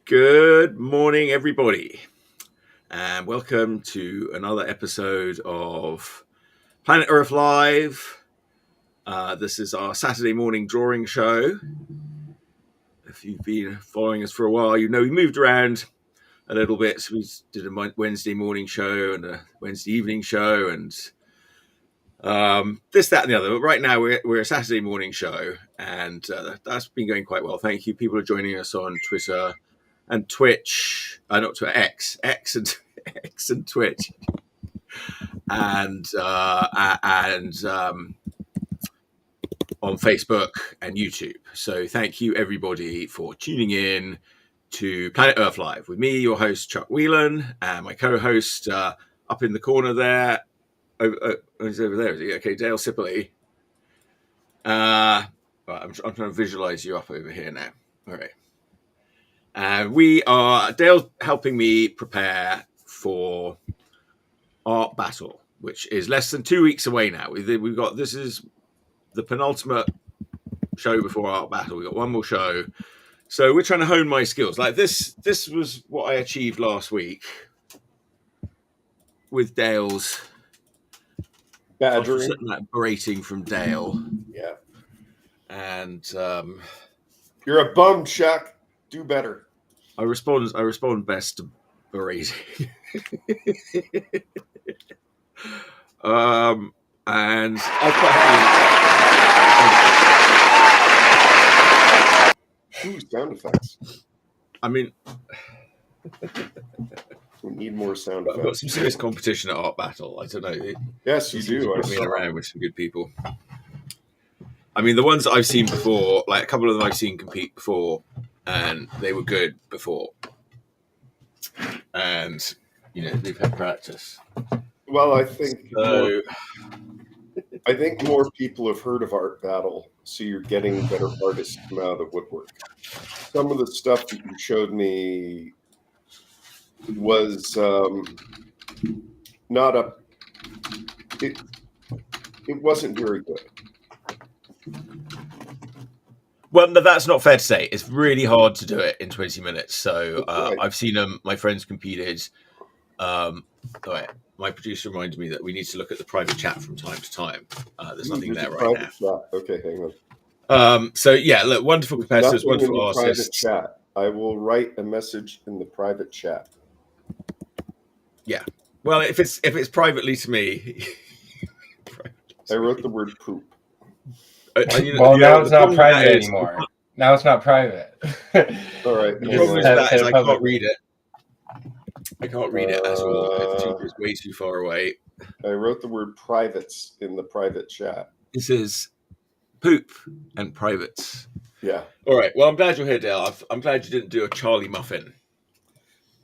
Good morning, everybody, and welcome to another episode of Planet Earth Live. This is our Saturday morning drawing show. If you've been following us for a while, you know we moved around a little bit. So we did a Wednesday morning show and a Wednesday evening show, and this, that, and the other. But right now we're a Saturday morning show, and that's been going quite well. Thank you. People are joining us on Twitter and Twitch, not Twitter, X and Twitch, and on Facebook and YouTube. So thank you everybody for tuning in to Planet Earth Live with me, your host Chuck Whelan, and my co-host up in the corner there. He's over there. Is he? Okay, Dale Sipley. Right, I'm trying to visualize you up over here now. All right. Dale's helping me prepare for Art Battle, which is less than 2 weeks away now. This is the penultimate show before Art Battle. We've got one more show. So we're trying to hone my skills. Like this was what I achieved last week with Dale's badgering, that berating from Dale. Yeah. And you're a bum, Chuck. Do better. I respond best to berating. And I quite happy. Sound effects. I mean, we need more sound effects. I've got some serious competition at Art Battle. I don't know. Yes, you do. I've been around with some good people. I mean, the ones that I've seen before, like a couple of them I've seen compete before, and they were good before. And, they've had practice. Well, I think more people have heard of Art Battle, so you're getting better artists come out of woodwork. Some of the stuff that you showed me was not up. It wasn't very good. Well, no, that's not fair to say. It's really hard to do it in 20 minutes. So I've seen them. My friends competed. My producer reminded me that we need to look at the private chat from time to time. There's nothing there right now. Chat. Okay, hang on. So yeah, look, wonderful competitors, wonderful artists. Private chat. I will write a message in the private chat. Yeah. Well, if it's privately to me. I wrote the word poop. Now it's not private anymore. Now it's not private. All right. The problem is that I can't read it. I can't read it at all. It's way too far away. I wrote the word privates in the private chat. This is poop and privates. Yeah. All right. Well, I'm glad you're here, Dale. I'm glad you didn't do a Charlie muffin.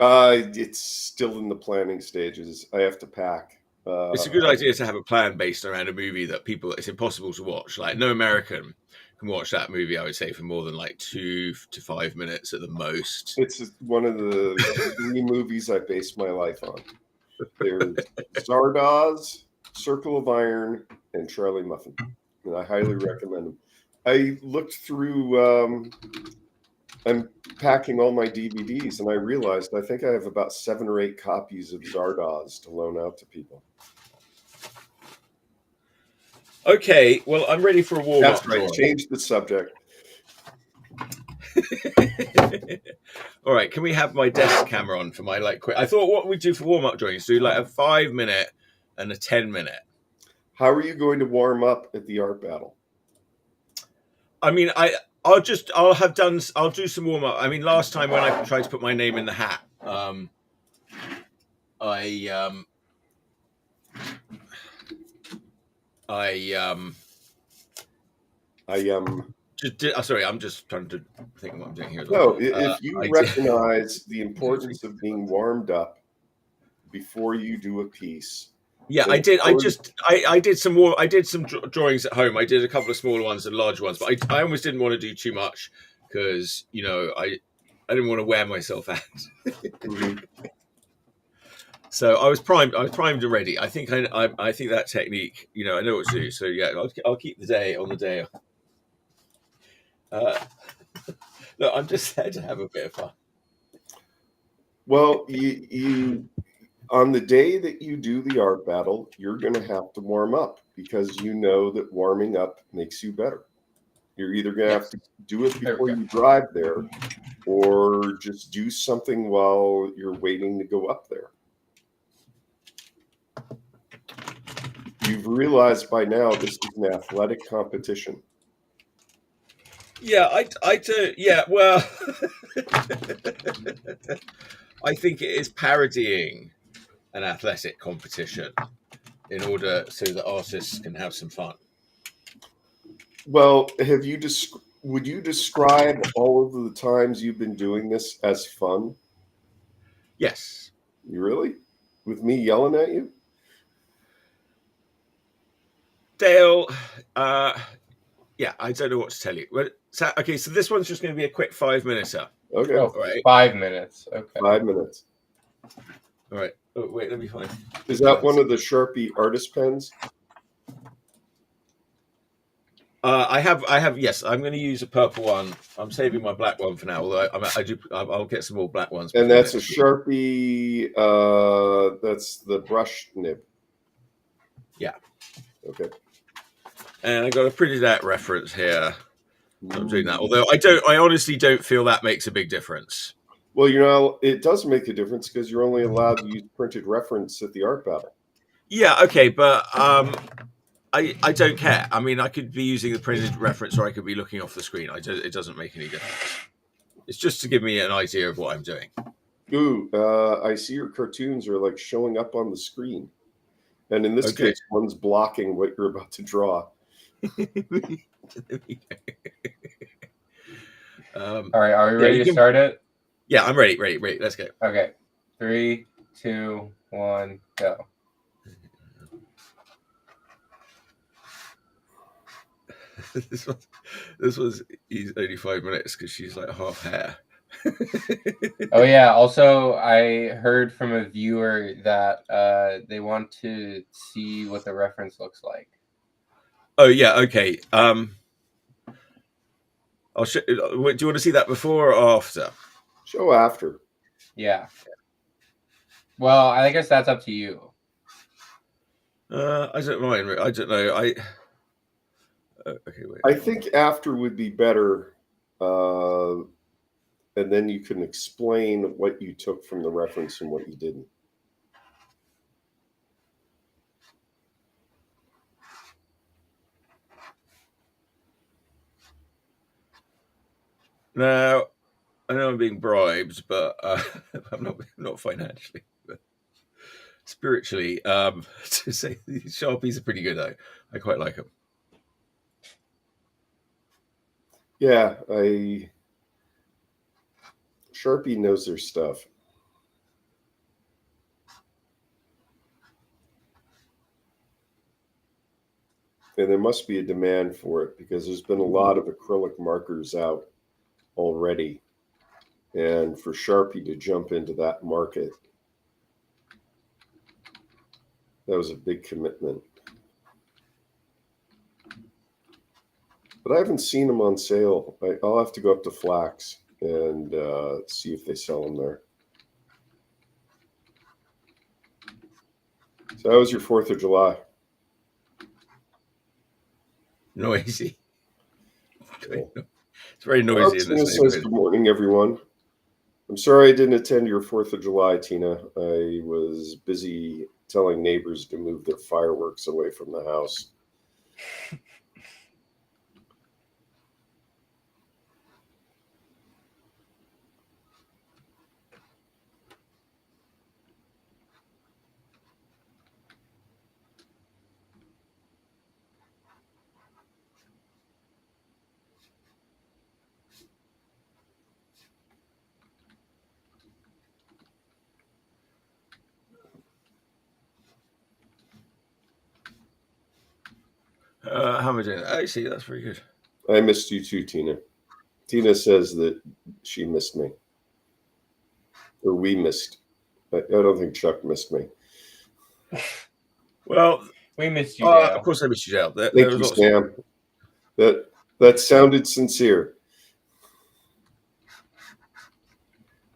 It's still in the planning stages. I have to pack. It's a good idea to have a plan based around a movie that it's impossible to watch. Like no American can watch that movie, I would say, for more than like 2 to 5 minutes at the most. It's one of the 3 movies I based my life on. There's Zardoz, Circle of Iron, and Charlie Muffin. And I highly recommend them. I looked through, I'm packing all my DVDs, and I realized I think I have about 7 or 8 copies of Zardoz to loan out to people. Okay, well, I'm ready for a warm-up. That's right. Change the subject. All right, can we have my desk camera on for my quick? I thought what we do for warm-up drawings is do like a 5-minute and a 10-minute. How are you going to warm up at the Art Battle? I mean, I'll do some warm up. I mean, last time when I tried to put my name in the hat, sorry, I'm just trying to think of what I'm doing here. No, if you recognize the importance of being warmed up before you do a piece. Yeah, I did. I did some more. I did some drawings at home. I did a couple of smaller ones and large ones, but I almost didn't want to do too much because I didn't want to wear myself out. So I was primed. I was primed and ready. I think I think that technique. I know what to do. So yeah, I'll keep the day on the day. Look, I'm just there to have a bit of fun. Well, you on the day that you do the art battle, you're going to have to warm up because you know that warming up makes you better. You're either going to have to do it before you drive there, or just do something while you're waiting to go up there. You've realized by now this is an athletic competition. Yeah, I do. Yeah, well, I think it is parodying an athletic competition in order so that artists can have some fun. Well, would you describe all of the times you've been doing this as fun? Yes. You really? With me yelling at you? Dale, yeah, I don't know what to tell you. Well, so this one's just going to be a quick 5-minute. Okay. Oh, right. 5 minutes. Okay. 5 minutes. All right. Oh, wait, let me find. Is that one of the Sharpie artist pens? I have. Yes, I'm going to use a purple one. I'm saving my black one for now. Although I'll get some more black ones. And that's a Sharpie. That's the brush nib. Yeah. Okay. And I got a printed out reference here. I'm doing that. Although I honestly don't feel that makes a big difference. Well, it does make a difference because you're only allowed to use printed reference at the art battle. Yeah. Okay, but I don't care. I mean, I could be using the printed reference, or I could be looking off the screen. It doesn't make any difference. It's just to give me an idea of what I'm doing. Ooh, I see your cartoons are like showing up on the screen, and in this case, one's blocking what you're about to draw. All right, are we ready to start it? Yeah, I'm ready. Let's go. Okay, 3, 2, 1, go. This was only 5 minutes because she's like half hair. Oh yeah. Also, I heard from a viewer that they want to see what the reference looks like. Oh yeah. Okay. I'll show. Do you want to see that before or after? Show after. Yeah. Well, I guess that's up to you. I don't mind. I don't know. Okay, wait. I think after would be better, and then you can explain what you took from the reference and what you didn't. Now, I know I'm being bribed, but I'm not financially, but spiritually. To say these Sharpies are pretty good, though. I quite like them. Yeah, Sharpie knows their stuff. And there must be a demand for it because there's been a lot of acrylic markers out already. And for Sharpie to jump into that market, that was a big commitment. But I haven't seen them on sale. I'll have to go up to Flax and see if they sell them there. So how was your 4th of July? Noisy. Cool. It's very noisy in this neighborhood. Good morning, everyone. I'm sorry I didn't attend your 4th of July, Tina. I was busy telling neighbors to move their fireworks away from the house. How am I doing? Actually, that's very good. I missed you too, Tina. Tina says that she missed me. Or we missed. I don't think Chuck missed me. Well, we missed you, Dale. Of course I missed you, Dale. Thank you, Sam. That sounded sincere.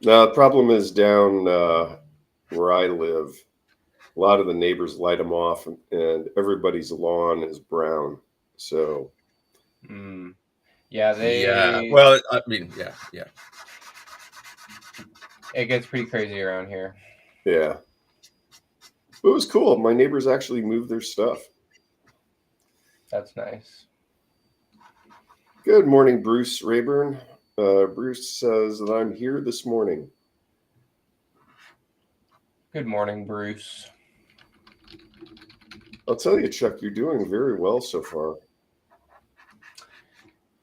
Now, the problem is down where I live, a lot of the neighbors light them off, and everybody's lawn is brown. So, Yeah, Yeah. Well, I mean, yeah. It gets pretty crazy around here. yeah. But it was cool. My neighbors actually moved their stuff. That's nice. Good morning, Bruce Rayburn. Bruce says that I'm here this morning. Good morning, Bruce. I'll tell you, Chuck, you're doing very well so far.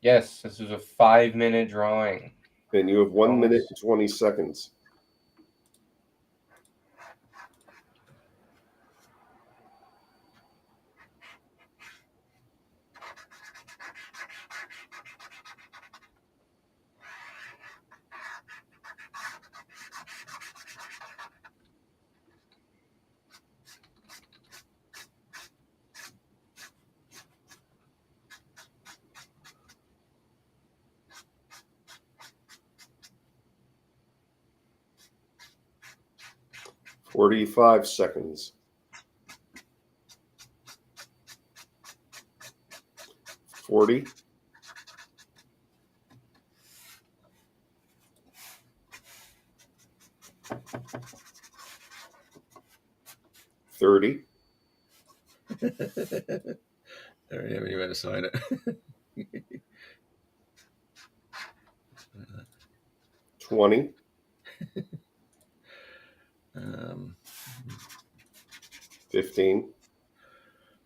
Yes, this is a 5-minute drawing. And you have 1 minute and 20 seconds. "45 seconds. 40. 30. I don't have anywhere to sign it. 20. 15.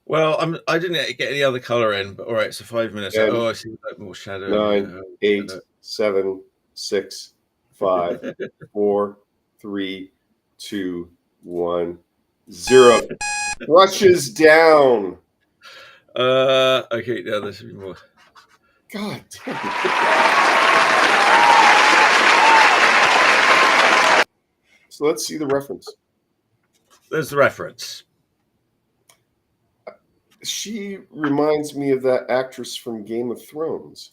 Well, I didn't get any other color in, but all right. So 5 minutes. 10, I see like more shadow. 9, 8, 7, 6, 5, 4, 3, 2, 1, 0. Brushes down. Okay, now there should be more. God damn it. So let's see the reference. There's the reference. She reminds me of that actress from Game of Thrones.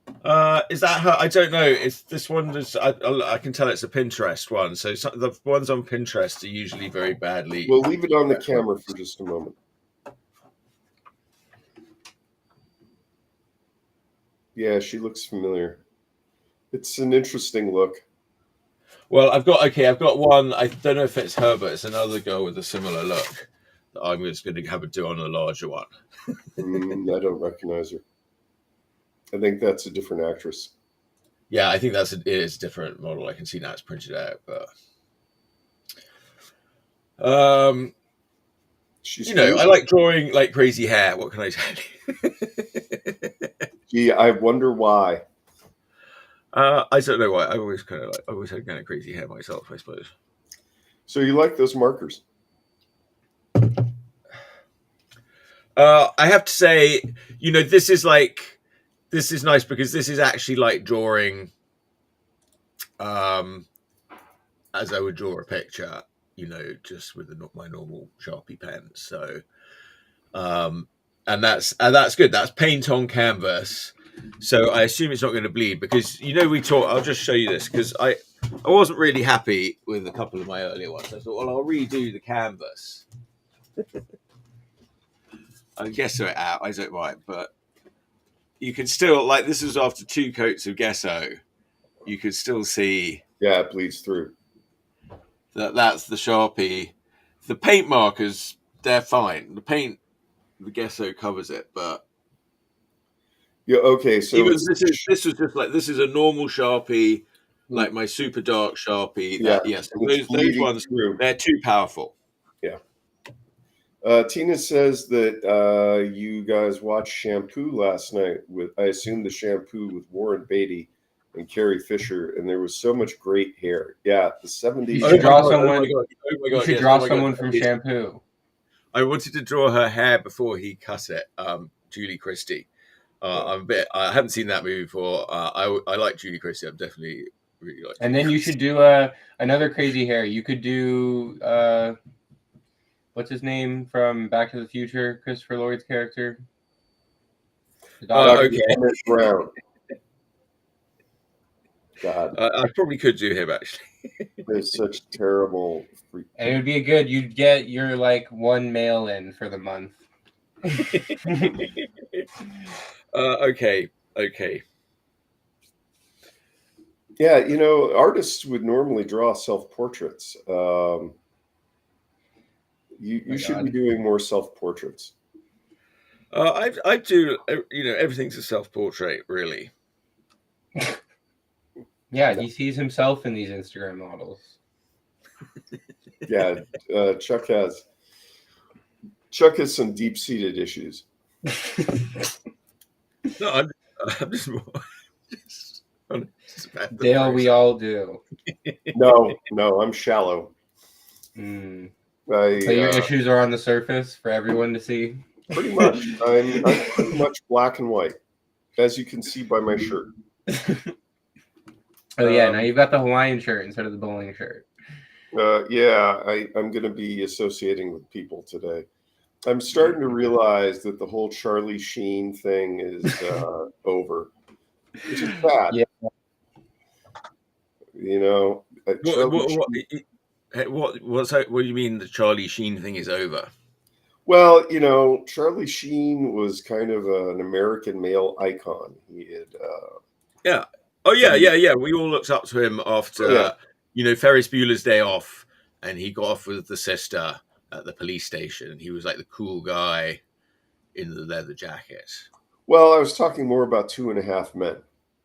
Is that her? I don't know. It's this one. I can tell it's a Pinterest one. So the ones on Pinterest are usually very badly. We'll leave it on the camera for just a moment. Yeah, she looks familiar. It's an interesting look. Well, I've got one. I don't know if it's her, but it's another girl with a similar look that I'm just going to have her do on a larger one. I don't recognize her. I think that's a different actress. Yeah, I think it is a different model. I can see now it's printed out, but She's I like drawing like crazy hair. What can I tell you? Gee, I wonder why. I don't know why. I always had kind of crazy hair myself, I suppose. So you like those markers? I have to say, this is nice because this is actually like drawing, as I would draw a picture, just with my normal Sharpie pen. So, and that's good. That's paint on canvas. So I assume it's not going to bleed because I'll just show you this because I wasn't really happy with a couple of my earlier ones. I thought, well, I'll redo the canvas. I gesso it out. I don't mind, but you can still this is after 2 coats of gesso. You can still see. Yeah, it bleeds through. That's the Sharpie. The paint markers, they're fine. The gesso covers it, but yeah. Okay, so this was just this is a normal Sharpie, like my super dark Sharpie. Yes, those ones through. They're too powerful. Yeah. Tina says that you guys watched Shampoo last night I assume the Shampoo with Warren Beatty and Carrie Fisher, and there was so much great hair. Yeah, the 70s. You should draw someone. You should draw someone from Shampoo. I wanted to draw her hair before he cut it. Julie Christie. I haven't seen that movie before. I like Julie Christie. I'm definitely really like. And then you should do another crazy hair. You could do what's his name from Back to the Future? Christopher Lloyd's character. Okay. Brown. God, I probably could do him actually. there's such terrible. And it would be good. You'd get your like one mail in for the month. Okay. Yeah, you know, artists would normally draw self-portraits. You should be doing more self-portraits. I do. You know, everything's a self-portrait, really. Yeah, he sees himself in these Instagram models. Yeah, Chuck has some deep-seated issues. No, I'm just more. Dale, we all do. No, I'm shallow. So So your issues are on the surface for everyone to see? Pretty much. I'm pretty much black and white, as you can see by my shirt. Oh, yeah, now you've got the Hawaiian shirt instead of the bowling shirt. Yeah, I'm going to be associating with people today. I'm starting to realize that the whole Charlie Sheen thing is over, which is bad. Yeah. You know, what do you mean the Charlie Sheen thing is over? Well, you know, Charlie Sheen was kind of an American male icon. He had, yeah. Oh yeah. We all looked up to him after, you know, Ferris Bueller's Day Off, and he got off with the sister at the police station. He was like the cool guy in the leather jacket. Well, I was talking more about 2.5 Men,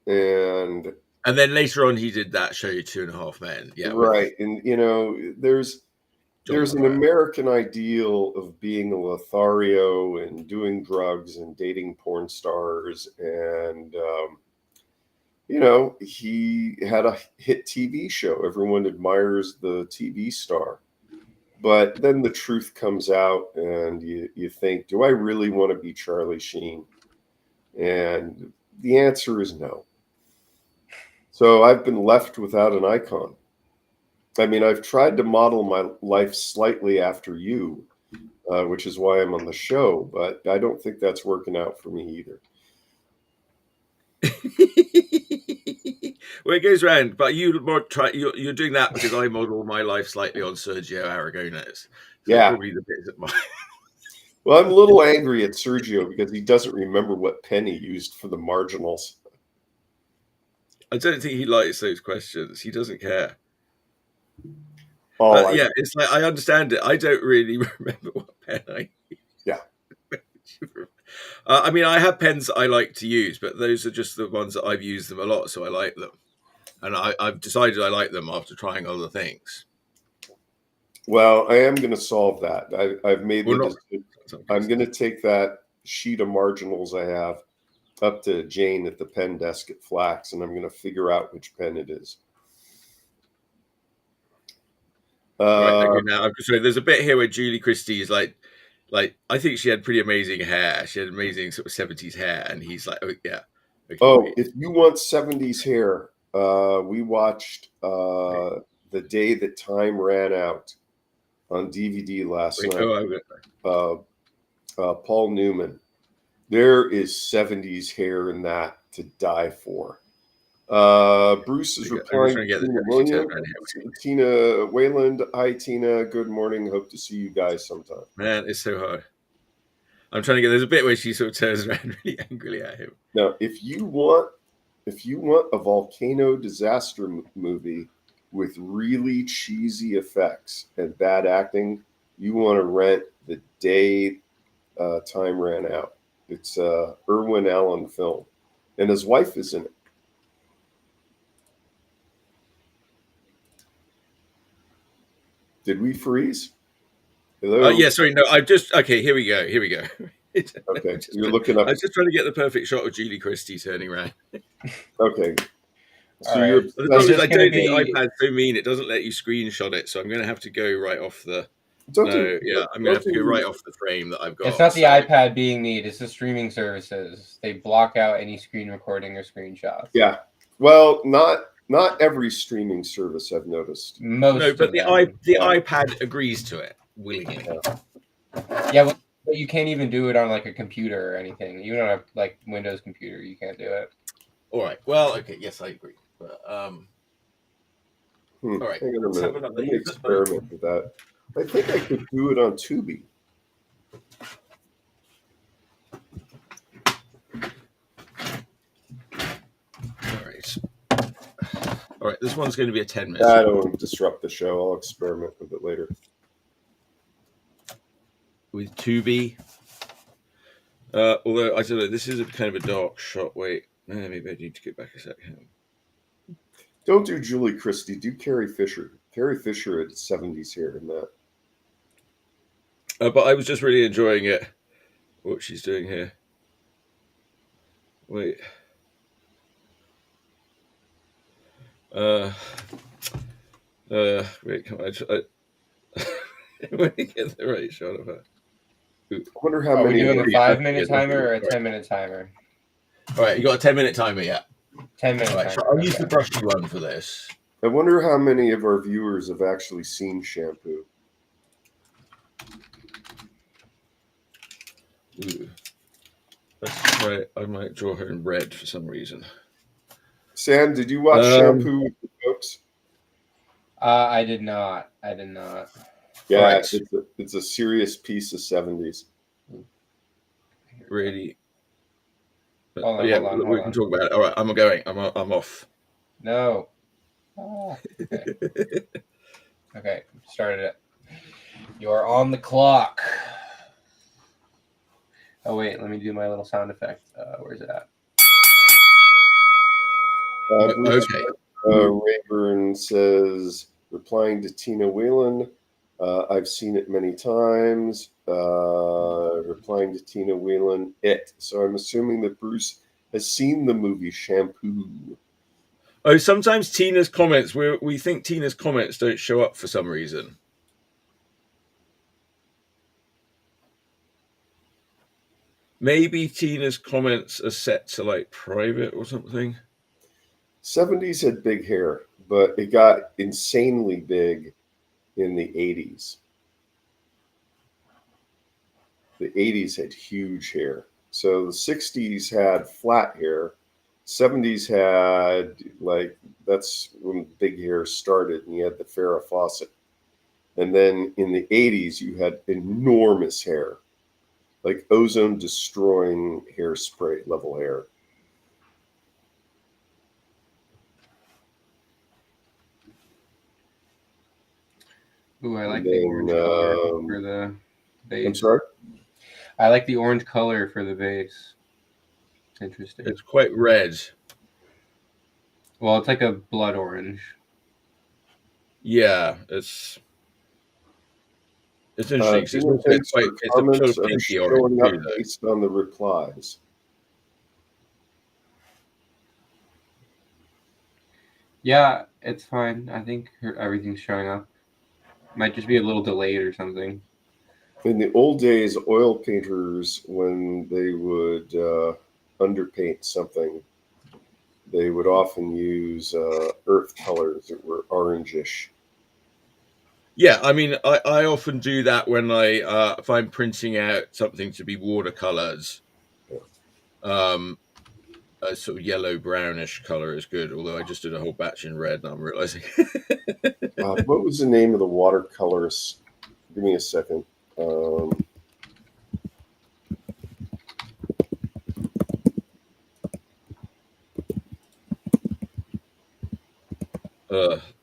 and then later on he did that show 2.5 Men. Yeah, right. And you know, there's an American ideal of being a Lothario and doing drugs and dating porn stars, and you know, he had a hit TV show. Everyone admires the TV star. But then the truth comes out, and you think, do I really want to be Charlie Sheen? And the answer is no. So I've been left without an icon. I mean, I've tried to model my life slightly after you, which is why I'm on the show, but I don't think that's working out for me either. Well, it goes round, but you're doing that because I model my life slightly on Sergio Aragonés. So yeah, probably the bit that Well, I'm a little angry at Sergio because he doesn't remember what pen he used for the marginals. I don't think he likes those questions. He doesn't care. Oh, yeah, it's like I understand it. I don't really remember what pen I used. Yeah. I mean, I have pens that I like to use, but those are just the ones that I've used them a lot, so I like them. And I've decided I like them after trying other things. Well, I am going to solve that. I've made the decision. I'm going to take that sheet of marginals I have up to Jane at the pen desk at Flax, and I'm going to figure out which pen it is. Right, now, so there's a bit here where Julie Christie is like I think she had pretty amazing hair. She had amazing sort of 70s hair, and he's like, oh yeah. Okay, wait. If you want 70s hair, we watched The Day That Time Ran Out on DVD last night. Paul Newman. There is 70s hair in that to die for. Bruce is replying to Tina Williams. Tina Wayland. Hi, Tina. Good morning. Hope to see you guys sometime. Man, it's so hard. I'm trying to get. There's a bit where she sort of turns around really angrily at him. Now, if you want a volcano disaster movie with really cheesy effects and bad acting, you want to rent The Day Time Ran Out. It's a Irwin Allen film, and his wife is in it. Did we freeze? Hello? Yeah, sorry. No, okay, here we go. Okay, you're looking up. I was just trying to get the perfect shot of Julie Christie turning around. Okay. So right. The problem is I don't think iPad's so mean it doesn't let you screenshot it, so I'm going to have to go right off the... I'm going to have to go right off the frame that I've got. It's not the iPad being neat, it's the streaming services. They block out any screen recording or screenshots. Yeah. Well, not every streaming service I've noticed. But the iPad agrees to it willingly. Yeah, but you can't even do it on like a computer or anything. You don't have like Windows computer, you can't do it. All right. Well, okay. Yes, I agree. But, All all right, hang on a let's have minute. another. Let me experiment with that. I think I could do it on Tubi. All right. This one's going to be a 10-minute. I don't want to disrupt the show. I'll experiment with it later. With Tubi. Although I don't know, this is a kind of a dark shot. Wait, maybe I need to get back a second. Don't do Julie Christie. Do Carrie Fisher. Carrie Fisher had 70s hair in that. But I was just really enjoying it. What she's doing here. Wait. Wait, come on. When you get the right shot of her. I wonder how Are we many. doing a 5-minute Yeah, timer or a right. 10-minute timer? All right, you got a 10-minute timer, yeah. 10-minute All right, timer. so I'll use the brushy one for this. I wonder how many of our viewers have actually seen Shampoo. Ooh. Let's try. I might draw her in red for some reason. Sam, did you watch Shampoo with the folks? I did not. I did not. Yeah, Right. it's a serious piece of 70s. Really. Hold on, yeah, hold on, we hold can on. talk about it. All right, I'm going. I'm off. No. Oh, okay. Okay, started it. You are on the clock. Oh wait, let me do my little sound effect. Where's it at? Okay. Rayburn says, replying to Tina Whalen, I've seen it many times. Replying to Tina Whalen, it. So I'm assuming that Bruce has seen the movie Shampoo. Oh, sometimes Tina's comments, we think Tina's comments don't show up for some reason. Maybe Tina's comments are set to like private or something. 70s had big hair, but it got insanely big in the 80s. The 80s had huge hair. So the 60s had flat hair. 70s had, like, that's when big hair started, and you had the Farrah Fawcett. And then in the 80s, you had enormous hair, like ozone destroying hairspray level hair. Ooh, I like the orange color for the base. I'm sorry? I like the orange color for the base. Interesting. It's quite red. Well, it's like a blood orange. Yeah, it's interesting. Thanks for it's comments a sort of pinky showing orange up too, though. based on the replies. Yeah, it's fine. I think everything's showing up. Might just be a little delayed or something. In the old days, oil painters, when they would underpaint something, they would often use earth colors that were orangish. Yeah, I mean, I often do that when if I'm printing out something to be watercolors. A sort of yellow brownish color is good. Although I just did a whole batch in red, and I'm realizing. What was the name of the watercolorist? Give me a second.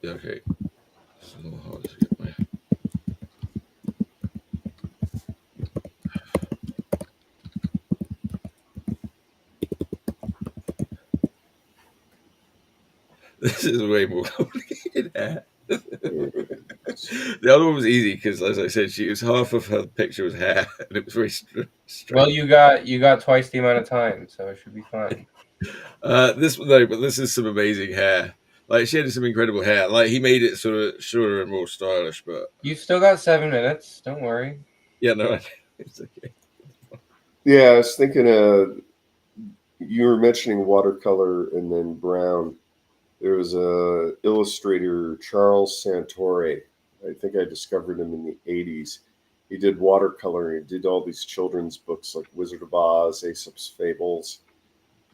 Okay. It's a little hard to get my. This is way more complicated. The other one was easy because, as I said, she was half of her picture was hair, and it was very strange. Well, you got twice the amount of time, so it should be fine. But this is some amazing hair. Like she had some incredible hair. Like he made it sort of shorter and more stylish, but You still got 7 minutes. Don't worry. yeah, no, it's okay. Yeah, I was thinking. You were mentioning watercolor and then brown. There was a illustrator, Charles Santore. I think I discovered him in the 80s. He did watercoloring. He did all these children's books like Wizard of Oz, Aesop's Fables.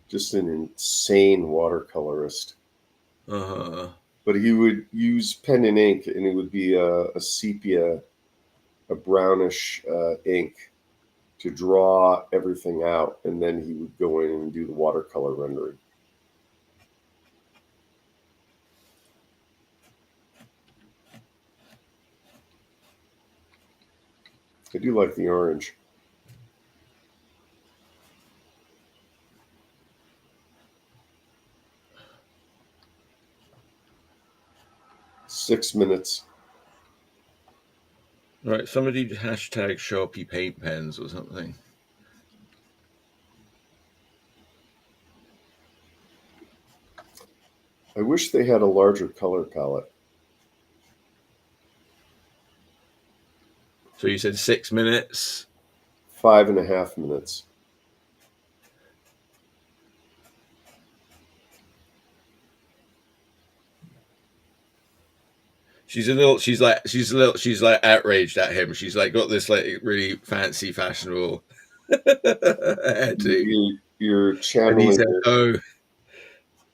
Just an insane watercolorist. But he would use pen and ink, and it would be a sepia, a brownish ink to draw everything out, and then he would go in and do the watercolor rendering. I do like the orange. $6 minutes. Right, somebody hashtag Sharpie paint pens or something. I wish they had a larger color palette. So you said 6 minutes? 5.5 minutes. She's like outraged at him. She's like got this like really fancy, fashionable hairdo. You're And he channeling. said, "Oh,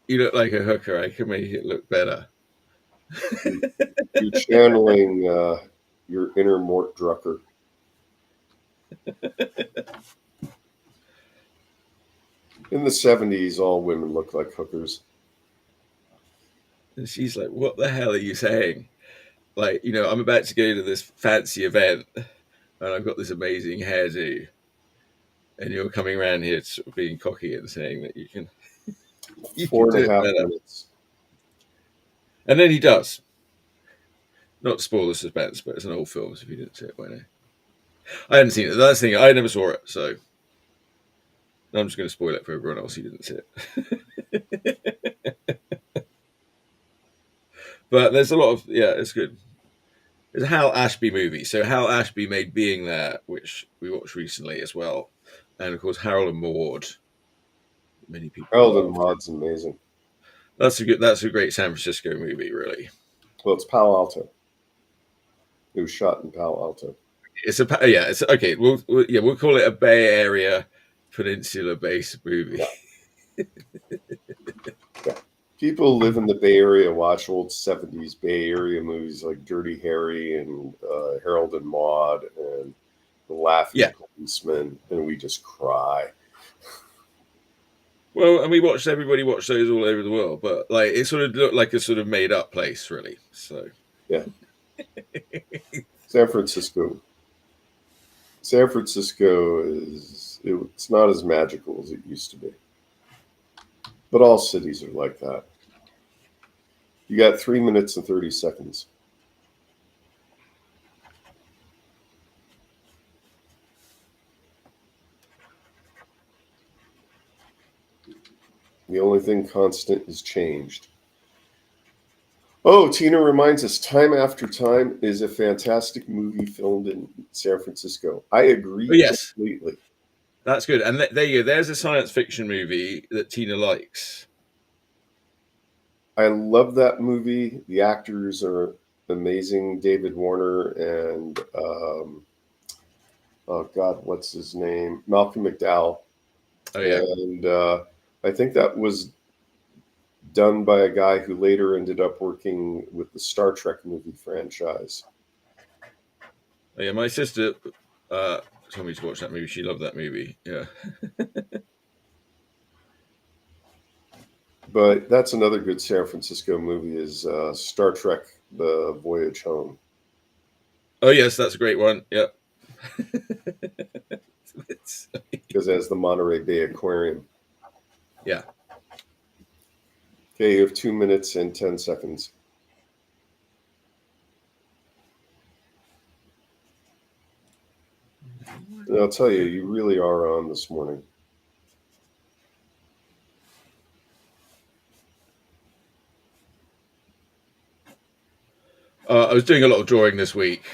you look like a hooker. I can make it look better." You're channeling your inner Mort Drucker. In the 70s, all women look like hookers. And she's like, "What the hell are you saying? Like, you know, I'm about to go to this fancy event, and I've got this amazing hairdo, and you're coming around here sort of being cocky and saying that you can, you can do it 4.5 better." minutes. And then he does. Not to spoil the suspense, but it's an old film, so if you didn't see it by now. I hadn't seen it. That's the thing, I never saw it, so I'm just going to spoil it for everyone else who didn't see it. But there's a lot of, yeah, it's good. It's a Hal Ashby movie. So Hal Ashby made Being There, which we watched recently as well. And of course, Harold and Maude. Many people. Harold and Maude's amazing. That's a great San Francisco movie, really. Well, it's Palo Alto. It was shot in Palo Alto. It's okay. We'll call it a Bay Area peninsula based movie. Yeah. Yeah. People live in the Bay Area watch old 70s Bay Area movies like Dirty Harry and Harold and Maude and The Laughing Policeman, and we just cry. Well, and everybody watched those all over the world, but like it sort of looked like a sort of made up place, really. So yeah. San Francisco it's not as magical as it used to be. But all cities are like that. You got 3 minutes and 30 seconds. The only thing constant is changed. Oh, Tina reminds us, Time After Time is a fantastic movie filmed in San Francisco. I agree completely. That's good. And there you go. There's a science fiction movie that Tina likes. I love that movie. The actors are amazing. David Warner and, oh God, what's his name? Malcolm McDowell. Oh, yeah. And I think that was done by a guy who later ended up working with the Star Trek movie franchise. Oh, yeah, my sister told me to watch that movie. She loved that movie. Yeah. But that's another good San Francisco movie is Star Trek: The Voyage Home. Oh, yes, that's a great one. Yeah. Because it has the Monterey Bay Aquarium. Yeah. Okay, you have 2 minutes and 10 seconds. And I'll tell you, you really are on this morning. I was doing a lot of drawing this week.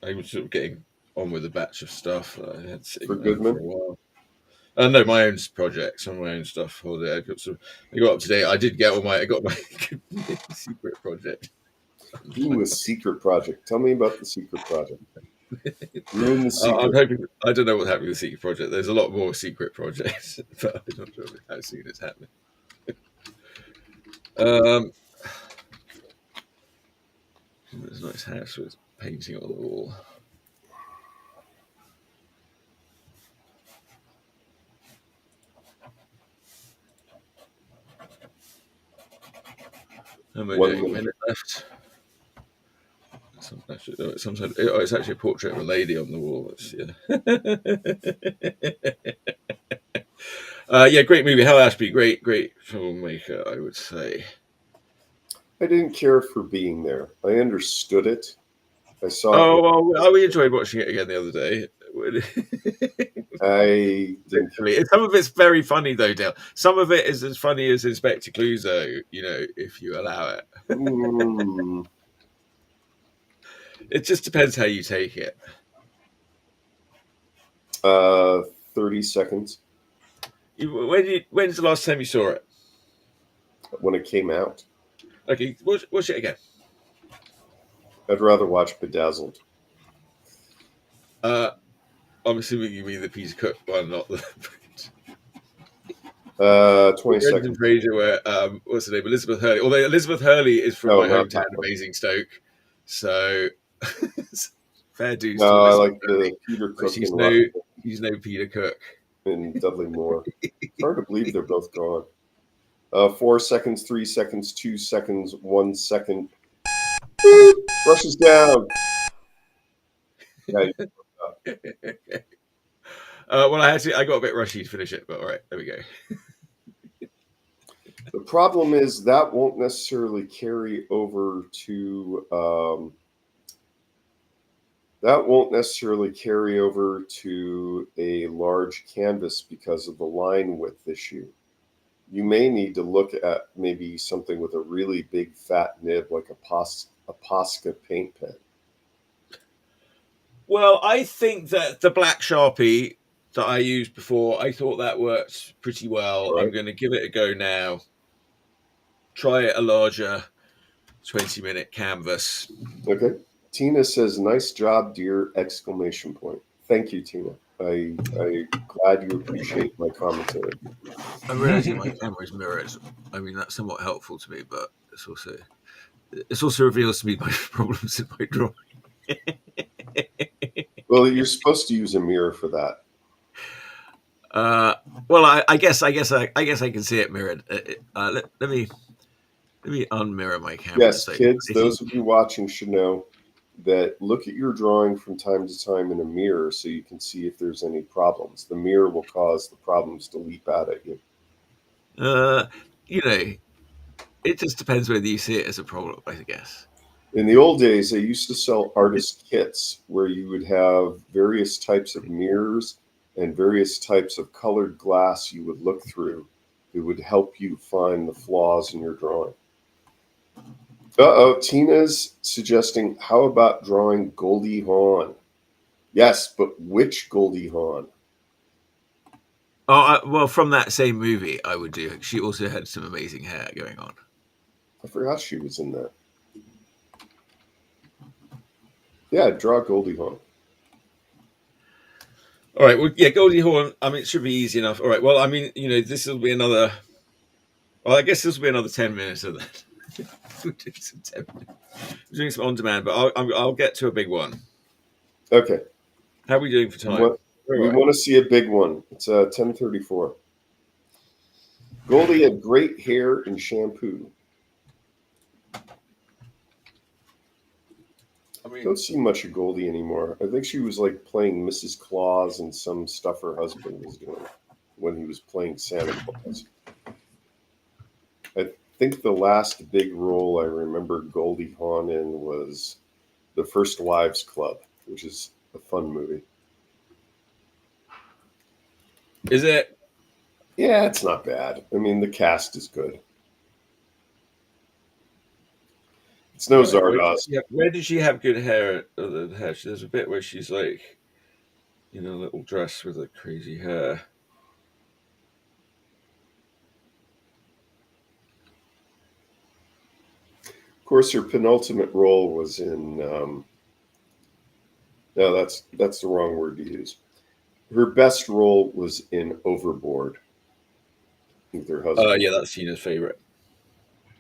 I was sort of getting on with a batch of stuff that I had sitting For there Goodman? for a while. No, my own projects, some of my own stuff. I got up to date. I got my secret project. Ooh, a secret project. Tell me about the secret project. Ruin the secret. I'm hoping. I don't know what's happening with the secret project. There's a lot more secret projects, but I'm not sure how soon it's happening. There's a nice house with painting on the wall. How am I doing? A minute left. It's actually a portrait of a lady on the wall. Yeah, great movie. Hal Ashby, great filmmaker, I would say. I didn't care for being there. I understood it. I saw. Oh, well, we enjoyed watching it again the other day. I didn't care. Some of it's very funny though, Dale. Some of it is as funny as Inspector Clouseau, if you allow it. It just depends how you take it. 30 seconds. When's the last time you saw it? When it came out. Okay, watch it again. I'd rather watch Bedazzled. I'm assuming you mean the Peter Cook one, not the 20 seconds. Fraser, where what's her name? Elizabeth Hurley. Although Elizabeth Hurley is from my hometown of Basingstoke, so fair dues. No, I like the Peter Cook. She's no Peter Cook. And Dudley Moore. It's hard to believe they're both gone. 4 seconds, 3 seconds, 2 seconds, 1 second. Beep! Rushes down. Yeah, well, I got a bit rushy to finish it, but all right, there we go. The problem is that won't necessarily carry over to a large canvas because of the line width issue. You may need to look at maybe something with a really big fat nib like a Posca paint pen. Well, I think that the black Sharpie that I used before, I thought that worked pretty well. Right. I'm going to give it a go now. Try a larger 20-minute canvas. Okay. Tina says, "Nice job, dear!" ! Thank you, Tina. I'm glad you appreciate my commentary. I'm realizing my camera's mirrored. I mean, that's somewhat helpful to me, but it also reveals to me my problems in my drawing. Well, you're supposed to use a mirror for that. Well, I guess I can see it mirrored. Let me unmirror my camera. Yes, kids, those of you watching should know that look at your drawing from time to time in a mirror so you can see if there's any problems. The mirror will cause the problems to leap out at you. It just depends whether you see it as a problem, I guess. In the old days, they used to sell artist kits where you would have various types of mirrors and various types of colored glass you would look through. It would help you find the flaws in your drawing. Tina's suggesting, how about drawing Goldie Hawn? Yes, but which Goldie Hawn? Oh, well, from that same movie, I would do. She also had some amazing hair going on. I forgot she was in that. Yeah, draw Goldie Hawn. All right, well, yeah, Goldie Hawn. I mean, it should be easy enough. All right, well, I mean, this will be another. Well, I guess this will be another 10 minutes of that. We're doing some on demand, but I'll get to a big one. Okay. How are we doing for time? We want to see a big one. It's 10:34. Goldie had great hair and shampoo. I don't see much of Goldie anymore. I think she was like playing Mrs. Claus and some stuff her husband was doing when he was playing Santa Claus. I think the last big role I remember Goldie Hawn in was The First Wives Club, which is a fun movie. Is it? Yeah, it's not bad. I mean, the cast is good. It's no Zardoz. Where did she have good hair? There's a bit where she's like in a little dress with a crazy hair. Of course, her penultimate role was in. No, that's the wrong word to use. Her best role was in Overboard with her husband. Yeah, that's Tina's favorite.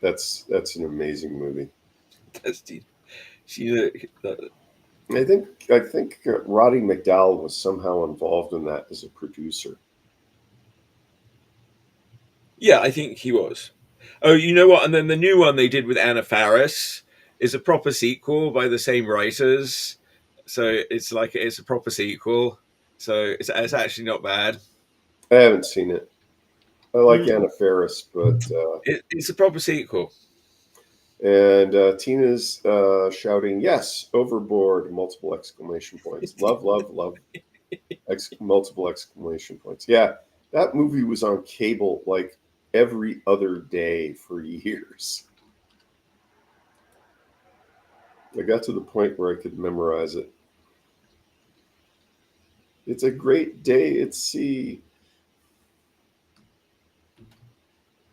That's an amazing movie. That's I think Roddy McDowall was somehow involved in that as a producer. yeah, I think he was. Oh, you know what? And then the new one they did with Anna Faris is a proper sequel by the same writers. So it's a proper sequel. So it's actually not bad. I haven't seen it. I like Anna Faris, but It's a proper sequel. and Tina's shouting, "Yes, overboard!" Multiple exclamation points. Love, love, love! Multiple exclamation points. Yeah, that movie was on cable like every other day for years. I got to the point where I could memorize it. It's a great day at sea.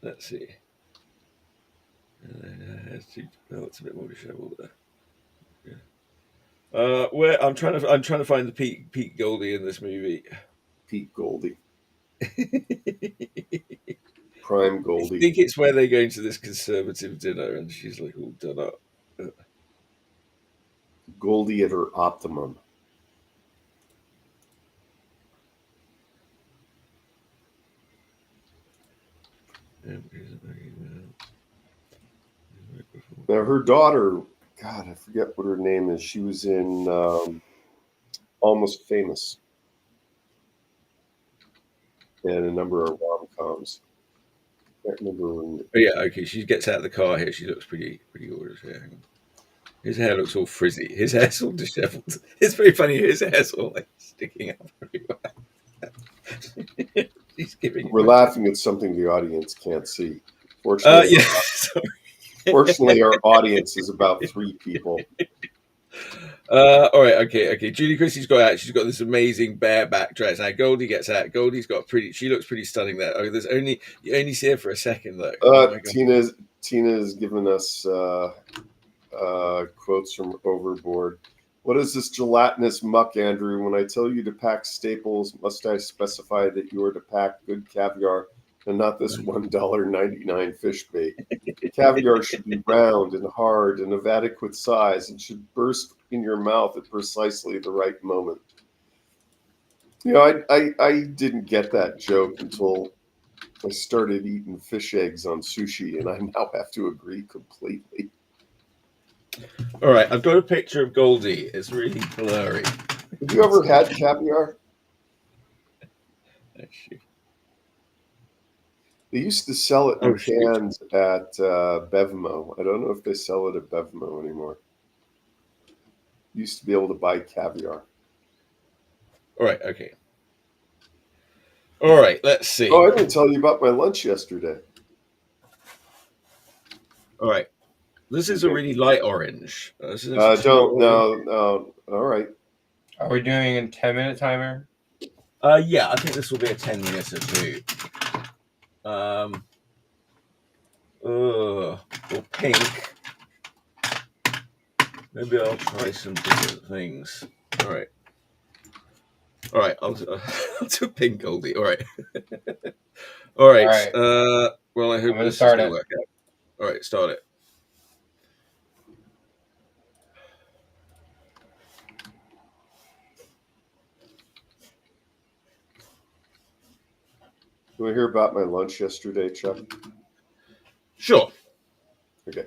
Let's see. It's a bit more disheveled there. Yeah. Where I'm trying to find the Pete Goldie in this movie. Pete Goldie. Prime I Goldie. think it's where they're going to this conservative dinner and she's like all done up. Goldie at her optimum. Now her daughter, God, I forget what her name is. She was in Almost Famous and a number of rom-coms. Can't remember when. Oh yeah, okay. She gets out of the car here. She looks pretty gorgeous. Yeah, hang on. His hair looks all frizzy. His hair's all disheveled. It's very funny. His hair's all like sticking up everywhere. He's giving. We're laughing at something the audience can't see. Fortunately, Yeah. Fortunately, our audience is about 3 people. All right, okay. Julie Christie's got out. She's got this amazing bareback dress. Now Goldie gets out. Goldie's got she looks pretty stunning there. Oh, you only see her for a second though. Oh Tina's given us quotes from Overboard. What is this gelatinous muck, Andrew? When I tell you to pack staples, must I specify that you are to pack good caviar and not this $1.99 fish bait? Caviar should be round and hard and of adequate size and should burst in your mouth at precisely the right moment. You know, I didn't get that joke until I started eating fish eggs on sushi, and I now have to agree completely. All right, I've got a picture of Goldie. It's really blurry. Have you ever had caviar? They used to sell it in cans at Bevmo. I don't know if they sell it at Bevmo anymore. You used to be able to buy caviar. All right, okay. All right, let's see. Oh, I didn't tell you about my lunch yesterday. All right. This is a really light orange. No. All right. Are we doing a 10-minute timer? Yeah, I think this will be a 10 minutes or 2. Or pink. Maybe I'll try some different things. All right. I'll do pink Goldie. All right. All right. Well, I hope this is going to work out. All right, start it. You want to hear about my lunch yesterday, Chuck? Sure. Okay.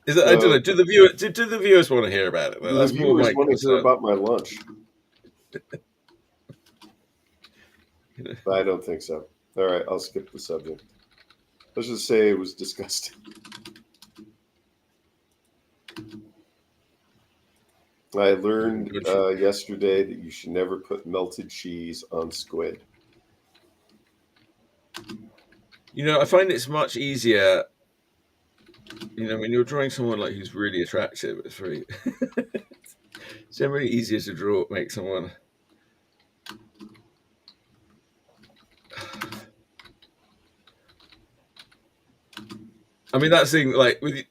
I don't know. Do the viewers want to hear about it? The viewers want to hear about my lunch. I don't think so. All right, I'll skip the subject. Let's just say it was disgusting. I learned yesterday that you should never put melted cheese on squid. You know, I find it's much easier. You know, when you're drawing someone like who's really attractive, it's very it's generally easier to make someone. I mean, that's the thing. Like with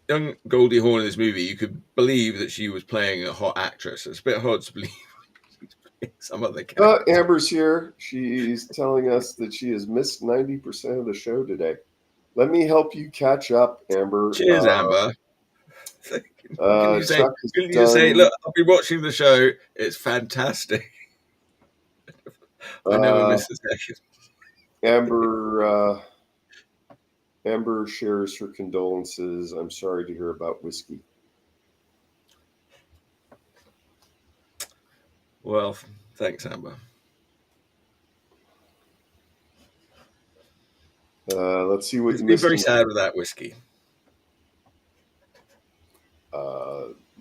young Goldie Hawn in this movie, you could believe that she was playing a hot actress. It's a bit hard to believe some other character. Amber's here. She's telling us that she has missed 90% of the show today. Let me help you catch up, Amber. Cheers, Amber. Can you say? Chuck has Can you just say, done. look, I've been watching the show. It's fantastic. I never miss a second. Amber. Amber shares her condolences. I'm sorry to hear about whiskey. Well, thanks, Amber. Let's see what It's you been missed. very sad with that whiskey.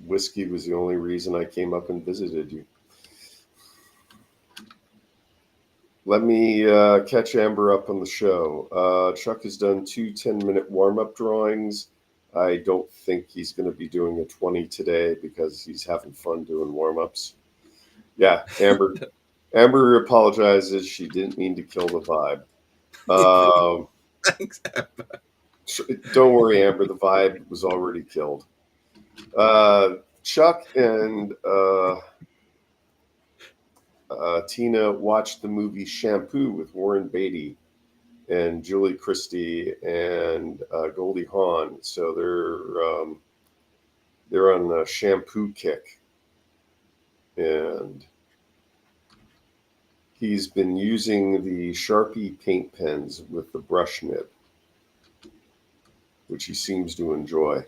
Whiskey was the only reason I came up and visited you. Let me catch Amber up on the show. Chuck has done 2 10-minute warm-up drawings. I don't think he's going to be doing a 20 today because he's having fun doing warm-ups. Yeah, Amber apologizes. She didn't mean to kill the vibe. Thanks, Amber. Don't worry, Amber. The vibe was already killed. Chuck and Tina watched the movie Shampoo with Warren Beatty and Julie Christie and Goldie Hawn. So they're on a shampoo kick, and he's been using the Sharpie paint pens with the brush nib, which he seems to enjoy,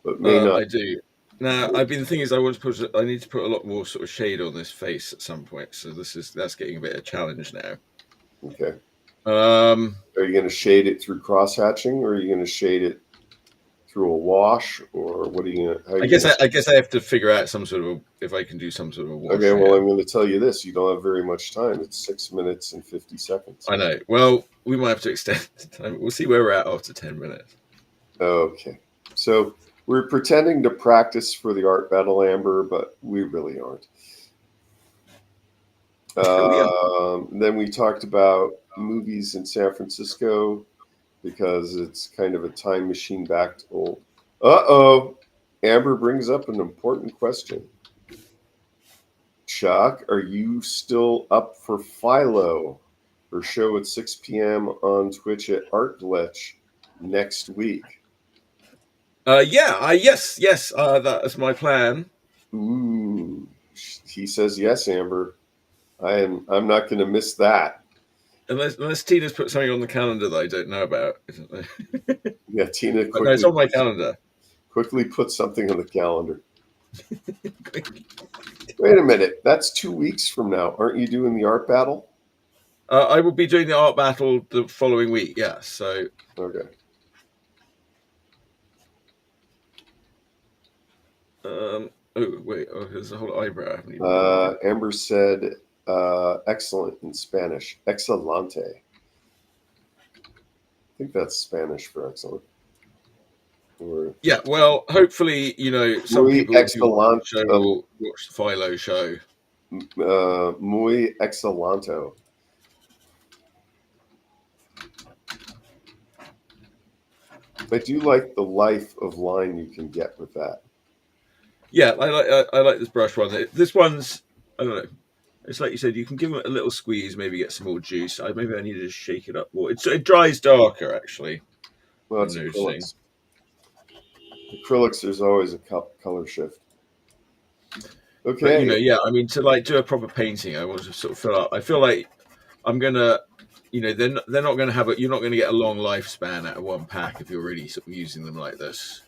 but may not. I do. Now, the thing is, I need to put a lot more sort of shade on this face at some point. So that's getting a bit of a challenge now. Okay. Are Um, you going to shade it through cross hatching, or are you going to shade it through a wash, or what are you going to? I guess I have to figure out some sort of if I can do some sort of wash. Okay, well, I'm going to tell you this: you don't have very much time. It's 6 minutes and 50 seconds. I know. Well, we might have to extend the time. We'll see where we're at after 10 minutes. Okay, so we're pretending to practice for the art battle, Amber, but we really aren't. Then we talked about movies in San Francisco because it's kind of a time machine back to old. Amber brings up an important question. Chuck, are you still up for Philo, her show at 6 p.m. on Twitch at Art Glitch next week? Yes. That is my plan. Ooh, he says yes, Amber. I'm not going to miss that. Unless Tina's put something on the calendar that I don't know about. Yeah, Tina But no, it's on my calendar. Quickly put something on the calendar. Wait a minute. That's 2 weeks from now. Aren't you doing the art battle? I will be doing the art battle the following week. Yeah. So okay. There's a whole eyebrow. I haven't even Amber said, "Excellent" in Spanish. Excelente. I think that's Spanish for excellent. Yeah, well, hopefully, some people will watch the Philo show. Muy excelento. I do like the life of line you can get with that. Yeah, I like this brush one. This one's, I don't know. It's like you said, you can give it a little squeeze, maybe get some more juice. Maybe I need to shake it up more. It dries darker, actually. Well, it's acrylics. Acrylics, there's always a color shift. Okay. But, to do a proper painting, I want to sort of fill up. I feel like I'm gonna, they're not going to have you're not going to get a long lifespan out of one pack if you're really sort of using them like this.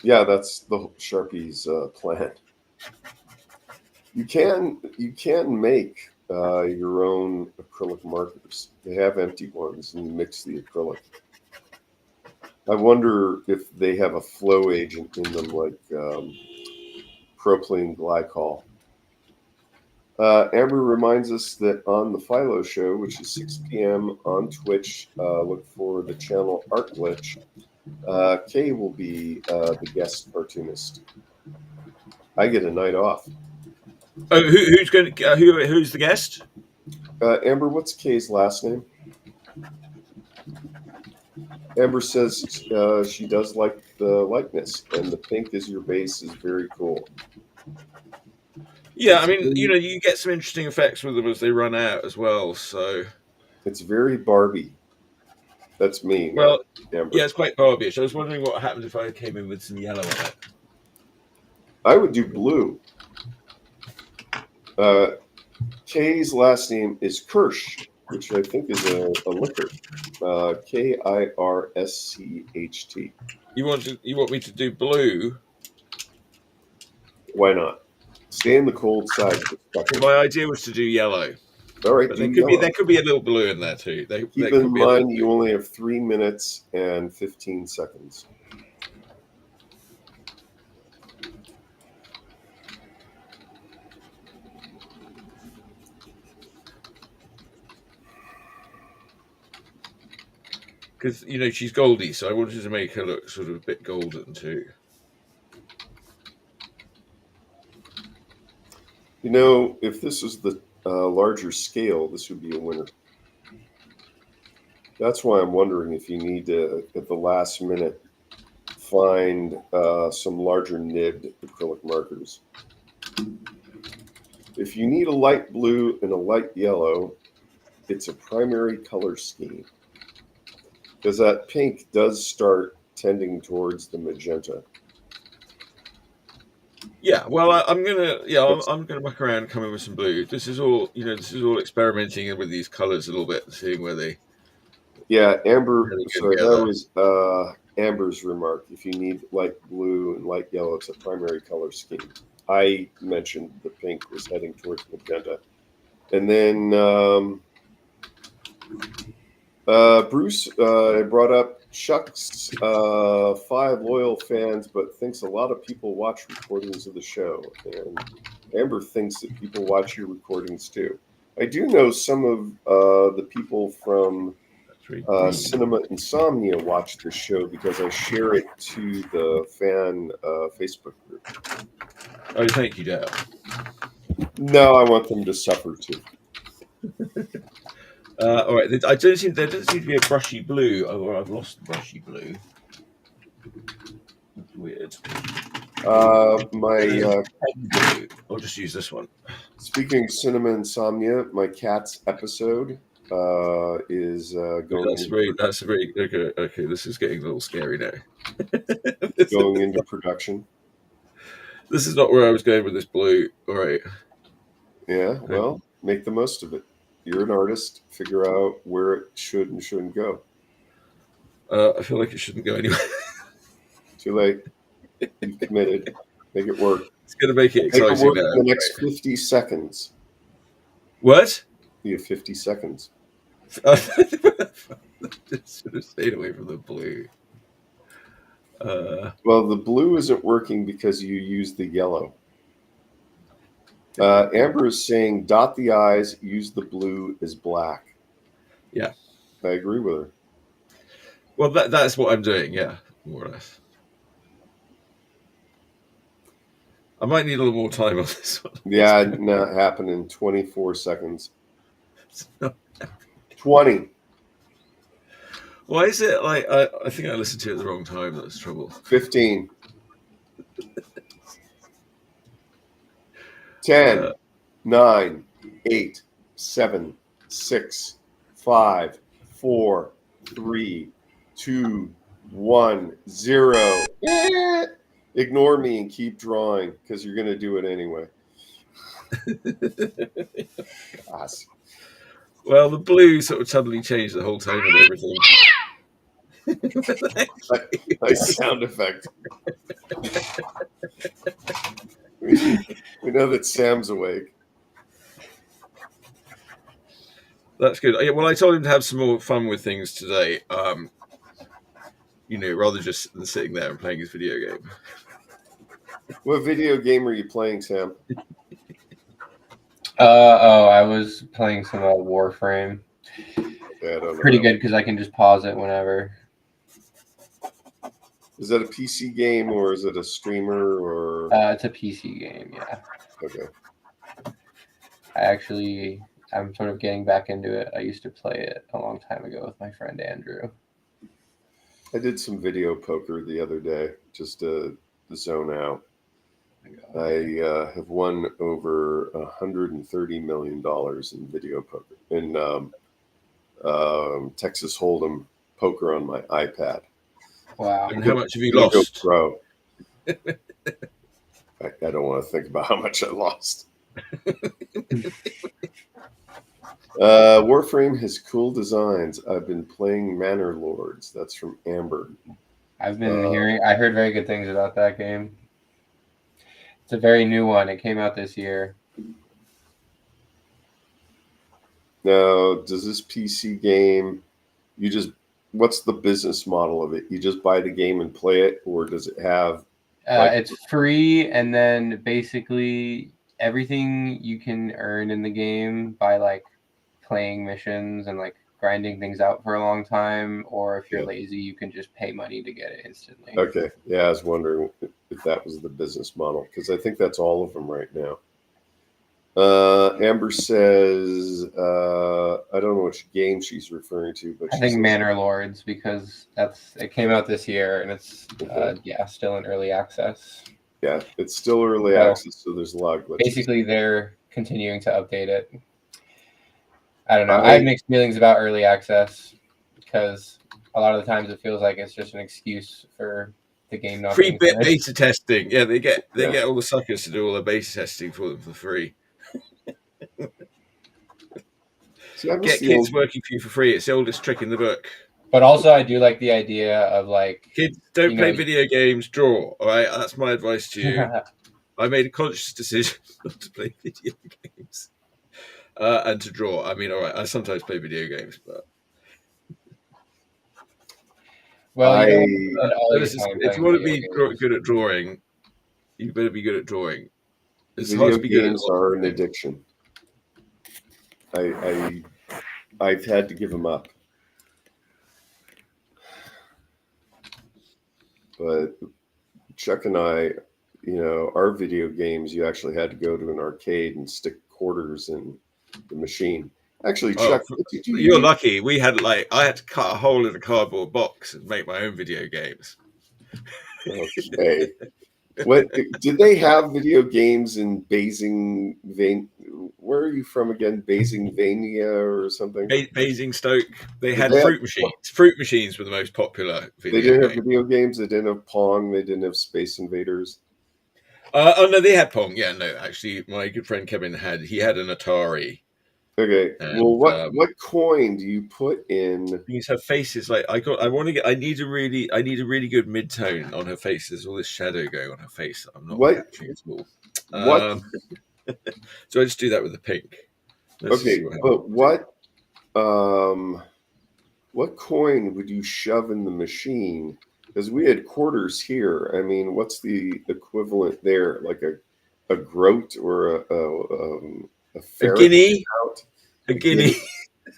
Yeah, that's the Sharpie's plan. You can make your own acrylic markers. They have empty ones, and you mix the acrylic. I wonder if they have a flow agent in them, like propylene glycol. Amber reminds us that on the Philo show, which is 6 p.m. on Twitch, look for the channel Art Glitch. Kay will be the guest cartoonist. I get a night off. Oh, who's the guest? Amber, what's Kay's last name? Amber says she does like the likeness, and the pink as your base is very cool. Yeah, you get some interesting effects with them as they run out as well. So it's very Barbie. That's me, Well, not Amber. yeah, it's quite Barbie-ish. I was wondering what happened if I came in with some yellow on it. I would do blue. Kay's last name is Kirsch, which I think is a liquor. Kirscht. You want me to do blue? Why not? Stay in the cold side. My idea was to do yellow. All right, But do yellow. there could be a little blue in there too. Keep in mind you only have 3 minutes and 15 seconds. Because she's Goldie, so I wanted to make her look sort of a bit golden too. If this was the larger scale, this would be a winner. That's why I'm wondering if you need to, at the last minute, find some larger nibbed acrylic markers. If you need a light blue and a light yellow, it's a primary color scheme. Because that pink does start tending towards the magenta. Yeah, well, I'm gonna muck around and come in with some blue. This is all experimenting with these colors a little bit, seeing where they. Yeah, Amber. Really Sorry, that was Amber's remark. If you need light blue and light yellow, it's a primary color scheme. I mentioned the pink was heading towards magenta, and then Bruce brought up Chuck's 5 loyal fans, but thinks a lot of people watch recordings of the show. And Amber thinks that people watch your recordings too. I do know some of the people from Cinema Insomnia watch the show because I share it to the fan Facebook group. Oh, thank you, Dale. No, I want them to suffer too. All right, there doesn't seem to be a brushy blue. Oh, I've lost the brushy blue. That's weird. I'll just use this one. Speaking of Cinema Insomnia, my cat's episode is going. That's very okay. Okay, this is getting a little scary now. Going into production. This is not where I was going with this blue. All right. Yeah, well, make the most of it. You're an artist. Figure out where it should and shouldn't go. I feel like it shouldn't go anywhere. Too late. You've committed. Make it work. It's going to make it exciting. Make it work in the next 50 seconds. What? You have 50 seconds. Just sort of stayed away from the blue. Well, the blue isn't working because you used the yellow. Amber is saying dot the I's, use the blue as black. Yeah. I agree with her. Well, that's what I'm doing, yeah, more or less. I might need a little more time on this one. Yeah, not happen in 24 seconds. 20. Why is it like I think I listened to it at the wrong time? That's trouble. 15. 10, 9, 8, 7, 6, 5, 4, 3, 2, 1, 0. Ignore me and keep drawing because you're going to do it anyway. Gosh. Well, the blue sort of suddenly changed the whole tone of everything. Nice sound effect. We know that Sam's awake. That's good. Yeah, well, I told him to have some more fun with things today. Rather just than sitting there and playing his video game. What video game are you playing, Sam? I was playing some old Warframe. Okay, I don't know. Pretty good because I can just pause it whenever. Is that a PC game or is it a streamer or? It's a PC game, yeah. Okay. I'm sort of getting back into it. I used to play it a long time ago with my friend Andrew. I did some video poker the other day just to zone out. I have won over $130 million in video poker in Texas Hold'em poker on my iPad. Wow. And how much have you I'm gonna go lost? pro. I don't want to think about how much I lost. Warframe has cool designs. I've been playing Manor Lords. That's from Amber. I've been hearing. I heard very good things about that game. It's a very new one. It came out this year. Now, does this PC game, what's the business model of it? You just buy the game and play it, or does it have? It's free, and then basically everything you can earn in the game by like playing missions and like grinding things out for a long time, or if you're lazy, you can just pay money to get it instantly. Okay. Yeah, I was wondering if that was the business model, because I think that's all of them right now. Amber says, I don't know which game she's referring to, but I think Manor Lords, because it came out this year and it's still in early access. Yeah, it's still early access, so there's a lot of glitches. Basically, they're continuing to update it. I don't know. I have mixed feelings about early access because a lot of the times it feels like it's just an excuse for the game not free being beta testing. Yeah, they get all the suckers to do all the beta testing for them for free. Get kids working for you for free. It's the oldest trick in the book. But also, I do like the idea of like kids don't play video games. Draw. All right, that's my advice to you. I made a conscious decision not to play video games and to draw. I mean, all right, I sometimes play video games, but if you want to be good at drawing, you better be good at drawing. It's hard to be good at games are an addiction. I've had to give them up. But Chuck and I, our video games, you actually had to go to an arcade and stick quarters in the machine. Actually, Chuck, you're lucky. We had I had to cut a hole in a cardboard box and make my own video games. Okay. What did they have video games in Basing? Where are you from again? Basingvania or something? Basingstoke. They had fruit machines. Fruit machines were the most popular video They didn't have video games. They didn't have Pong. They didn't have Space Invaders. Oh no, they had Pong. Yeah, no, actually, my good friend Kevin had an Atari. Okay. And, well, what coin do you put in? Because her face is like I need a really good mid-tone on her face. There's all this shadow going on her face that I'm not catching at all. So I just do that with the pink. Okay, but what coin would you shove in the machine? Because we had quarters here. I mean, what's the equivalent there? Like a groat or a ferret? A guinea? A guinea.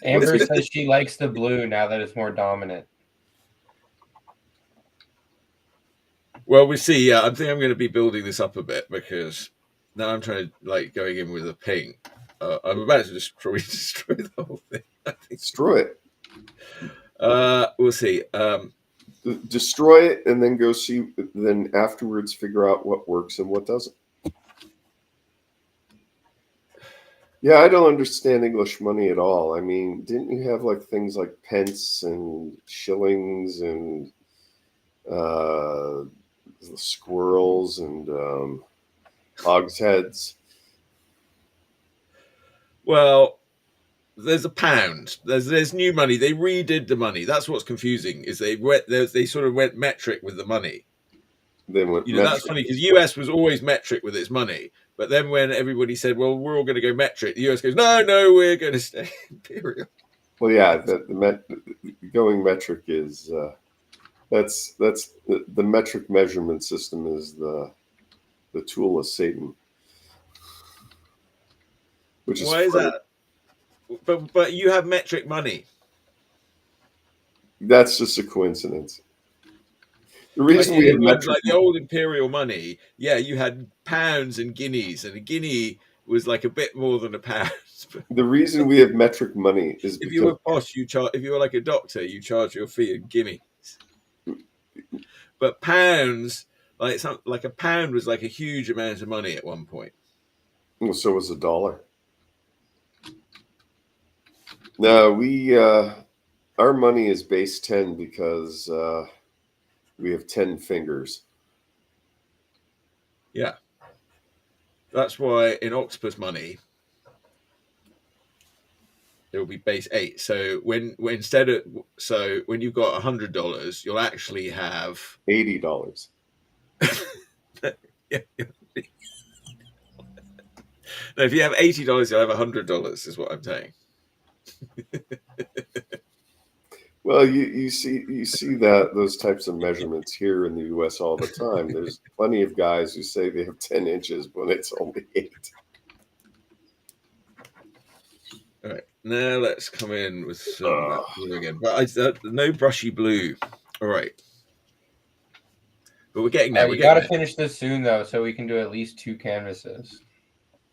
Amber says she likes the blue now that it's more dominant. Well, we see. Yeah, I think I'm going to be building this up a bit because now I'm trying to going in with a pink. I'm about to destroy the whole thing. Destroy it. We'll see. Destroy it and then go see. Then afterwards, figure out what works and what doesn't. Yeah, I don't understand English money at all. I mean, didn't you have things like pence and shillings and squirrels and hogsheads? Well, there's a pound. There's new money. They redid the money. That's what's confusing. Is they sort of went metric with the money. That's funny because US was always metric with its money. But then when everybody said, well, we're all going to go metric, the US goes, no, we're going to stay imperial. Well, yeah, going metric is, that's the metric measurement system is the tool of Satan. Why is that? But you have metric money. That's just a coincidence. The reason we have metric the old imperial money, you had pounds and guineas, and a guinea was like a bit more than a pound. The reason we have metric money is if you were posh, if you were like a doctor, you charge your fee in guineas. But pounds, like a pound was like a huge amount of money at one point. Well, so was $1. No, our money is base 10 because we have 10 fingers. Yeah. That's why in octopus money it will be base 8. So when instead of when you've got $100, you'll actually have $80. Yeah. No, if you have $80, you'll have $100. Is what I'm saying. Well, you see that those types of measurements here in the U.S. all the time. There's plenty of guys who say they have 10 inches when it's only 8. All right, now let's come in with some blue again, but no brushy blue. All right, but we're getting there. You got to finish this soon, though, so we can do at least 2 canvases.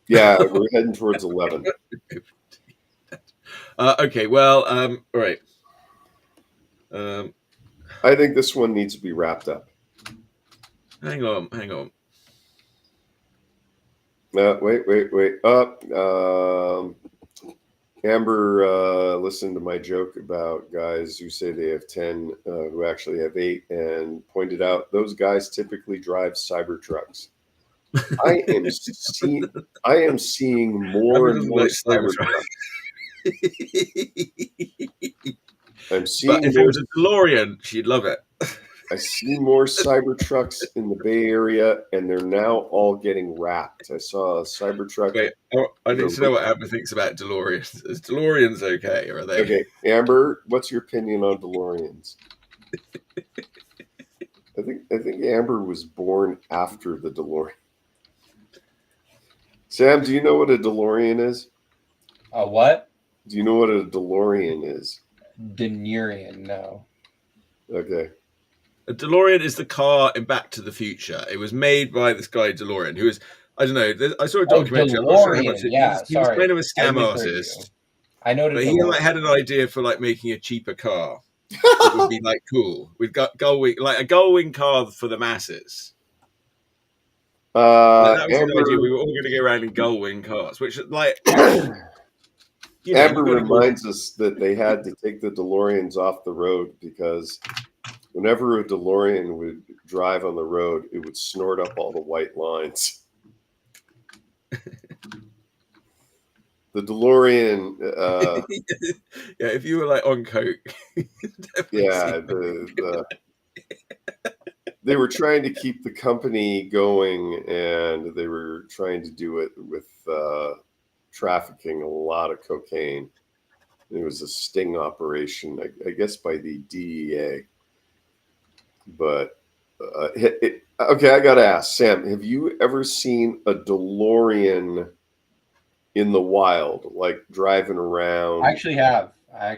Yeah, we're heading towards 11. Okay, well, all right. I think this one needs to be wrapped up. Hang on. Wait. Amber listened to my joke about guys who say they have 10, who actually have 8, and pointed out those guys typically drive Cybertrucks. I am seeing more and more Cybertrucks. I'm seeing. But if it was a DeLorean, she'd love it. I see more Cybertrucks in the Bay Area, and they're now all getting wrapped. I saw a Cybertruck. Wait, I need to know what Amber thinks about DeLoreans. Is DeLoreans okay, or are they? Okay, Amber, what's your opinion on DeLoreans? I think Amber was born after the DeLorean. Sam, do you know what a DeLorean is? A what? Do you know what a DeLorean is? DeLorean, no. Okay. A DeLorean is the car in Back to the Future. It was made by this guy DeLorean, who is, I don't know, I saw a documentary. I'm not sure how much he was kind of a scam artist. I know, but he had an idea for like making a cheaper car. It would be like cool. We've got a Gullwing car for the masses. That was the idea. We were all going to go around in Gullwing cars, which like. Amber reminds us that they had to take the DeLoreans off the road because whenever a DeLorean would drive on the road, it would snort up all the white lines. The DeLorean. Yeah, if you were like on coke. Yeah, they were trying to keep the company going, and they were trying to do it with trafficking a lot of cocaine. It was a sting operation, I guess, by the DEA. But okay, I gotta ask, Sam, have you ever seen a DeLorean in the wild, like driving around? I actually have. Okay.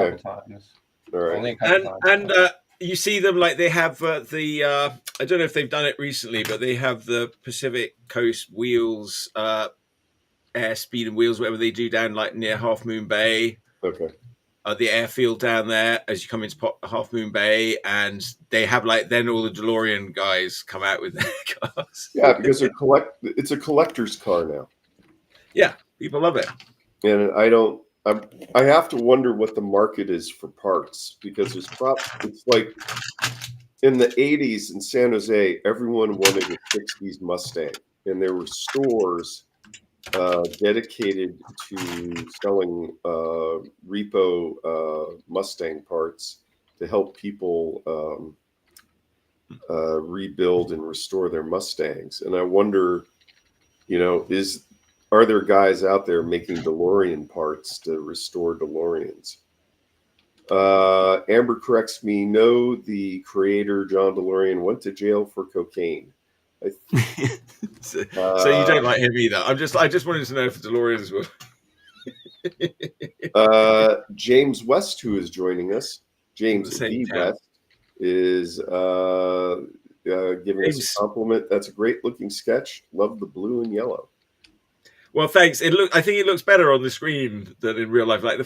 A couple times. All right. Only a couple times. And you see them like they have the I don't know if they've done it recently, but they have the Pacific Coast wheels, airspeed and wheels, whatever they do down like near Half Moon Bay. Okay. The airfield down there as you come into Half Moon Bay, and they have like then all the DeLorean guys come out with their cars. Yeah, because it's a collector's car now. Yeah, people love it. And I have to wonder what the market is for parts, because it's like in the 80s in San Jose, everyone wanted a 60s Mustang, and there were stores dedicated to selling repo Mustang parts to help people rebuild and restore their Mustangs. And I wonder, are there guys out there making DeLorean parts to restore DeLoreans? Amber corrects me. No, the creator, John DeLorean, went to jail for cocaine. So you don't like him either. I just wanted to know if DeLoreans were. James West, who is joining us, James V. West, is giving us a compliment. That's a great looking sketch. Love the blue and yellow. Well, thanks. I think it looks better on the screen than in real life. Like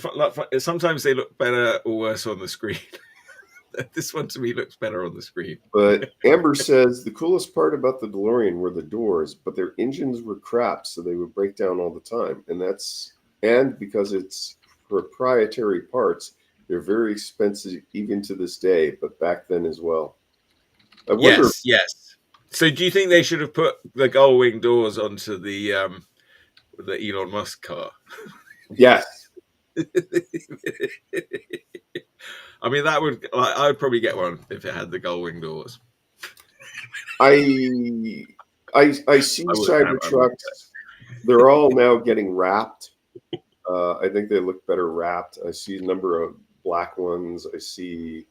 sometimes they look better or worse on the screen. This one to me looks better on the screen. But Amber says the coolest part about the DeLorean were the doors, but their engines were crap, so they would break down all the time. And because it's proprietary parts, They're very expensive even to this day, but back then as well. I wonder. Yes. So, do you think they should have put the gull wing doors onto the Elon Musk car? Yes. I mean, that would I would probably get one if it had the gull wing doors. I see Cybertrucks. They're all now getting wrapped. I think they look better wrapped. I see a number of black ones. I see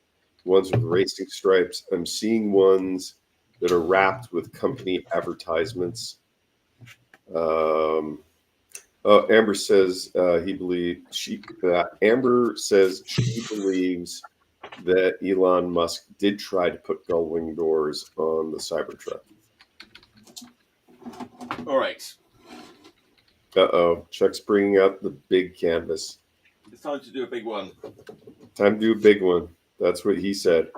ones with racing stripes. I'm seeing ones that are wrapped with company advertisements. Amber says Amber says she believes that Elon Musk did try to put gull wing doors on the Cybertruck. All right. Chuck's bringing out the big canvas. It's time to do a big one. Time to do a big one. That's what he said.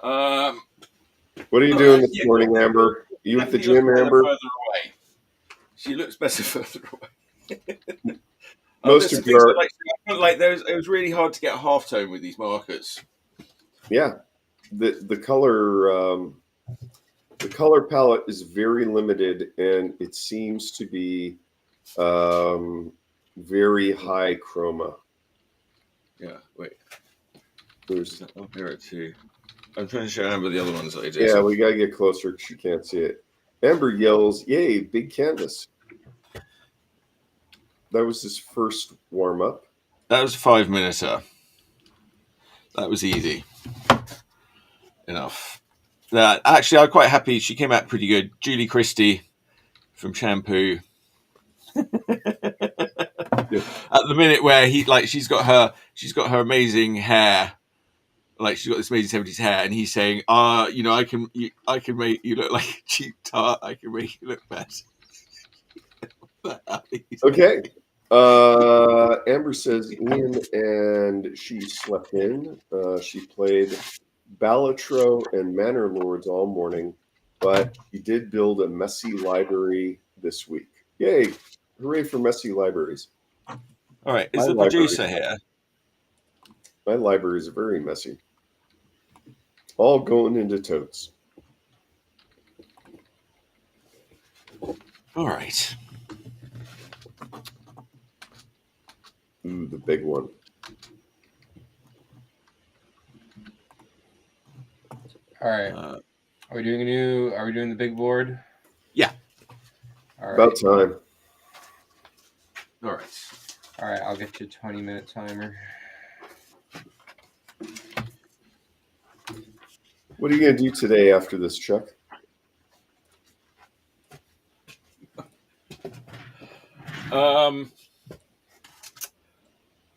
What are you doing this morning, Amber? You at the gym, Amber? Further away. She looks better further away. Most of your it was really hard to get a halftone with these markers. Yeah, the color palette is very limited, and it seems to be very high chroma. Yeah, wait. There's I'll hear it too. I'm trying to show Amber the other ones that I did. Yeah, we gotta get closer because she can't see it. Amber yells, "Yay, big canvas!" That was his first warm up. That was a 5-minute. That was easy enough. Actually, I'm quite happy. She came out pretty good. Julie Christie from Shampoo. At the minute where she's got her amazing hair, like she's got this amazing 70s hair, and he's saying, I can make you look like a cheap tart. I can make you look better. Okay. Amber says Ian and she slept in. She played Balatro and Manor Lords all morning, but she did build a messy library this week. Yay! Hooray for messy libraries. All right, is the producer here? My library is very messy. All going into totes. All right. Ooh, the big one. All right. Are we doing the big board? Yeah. All right. About time. All right. All right, I'll get you a 20-minute timer. What are you going to do today after this, Chuck?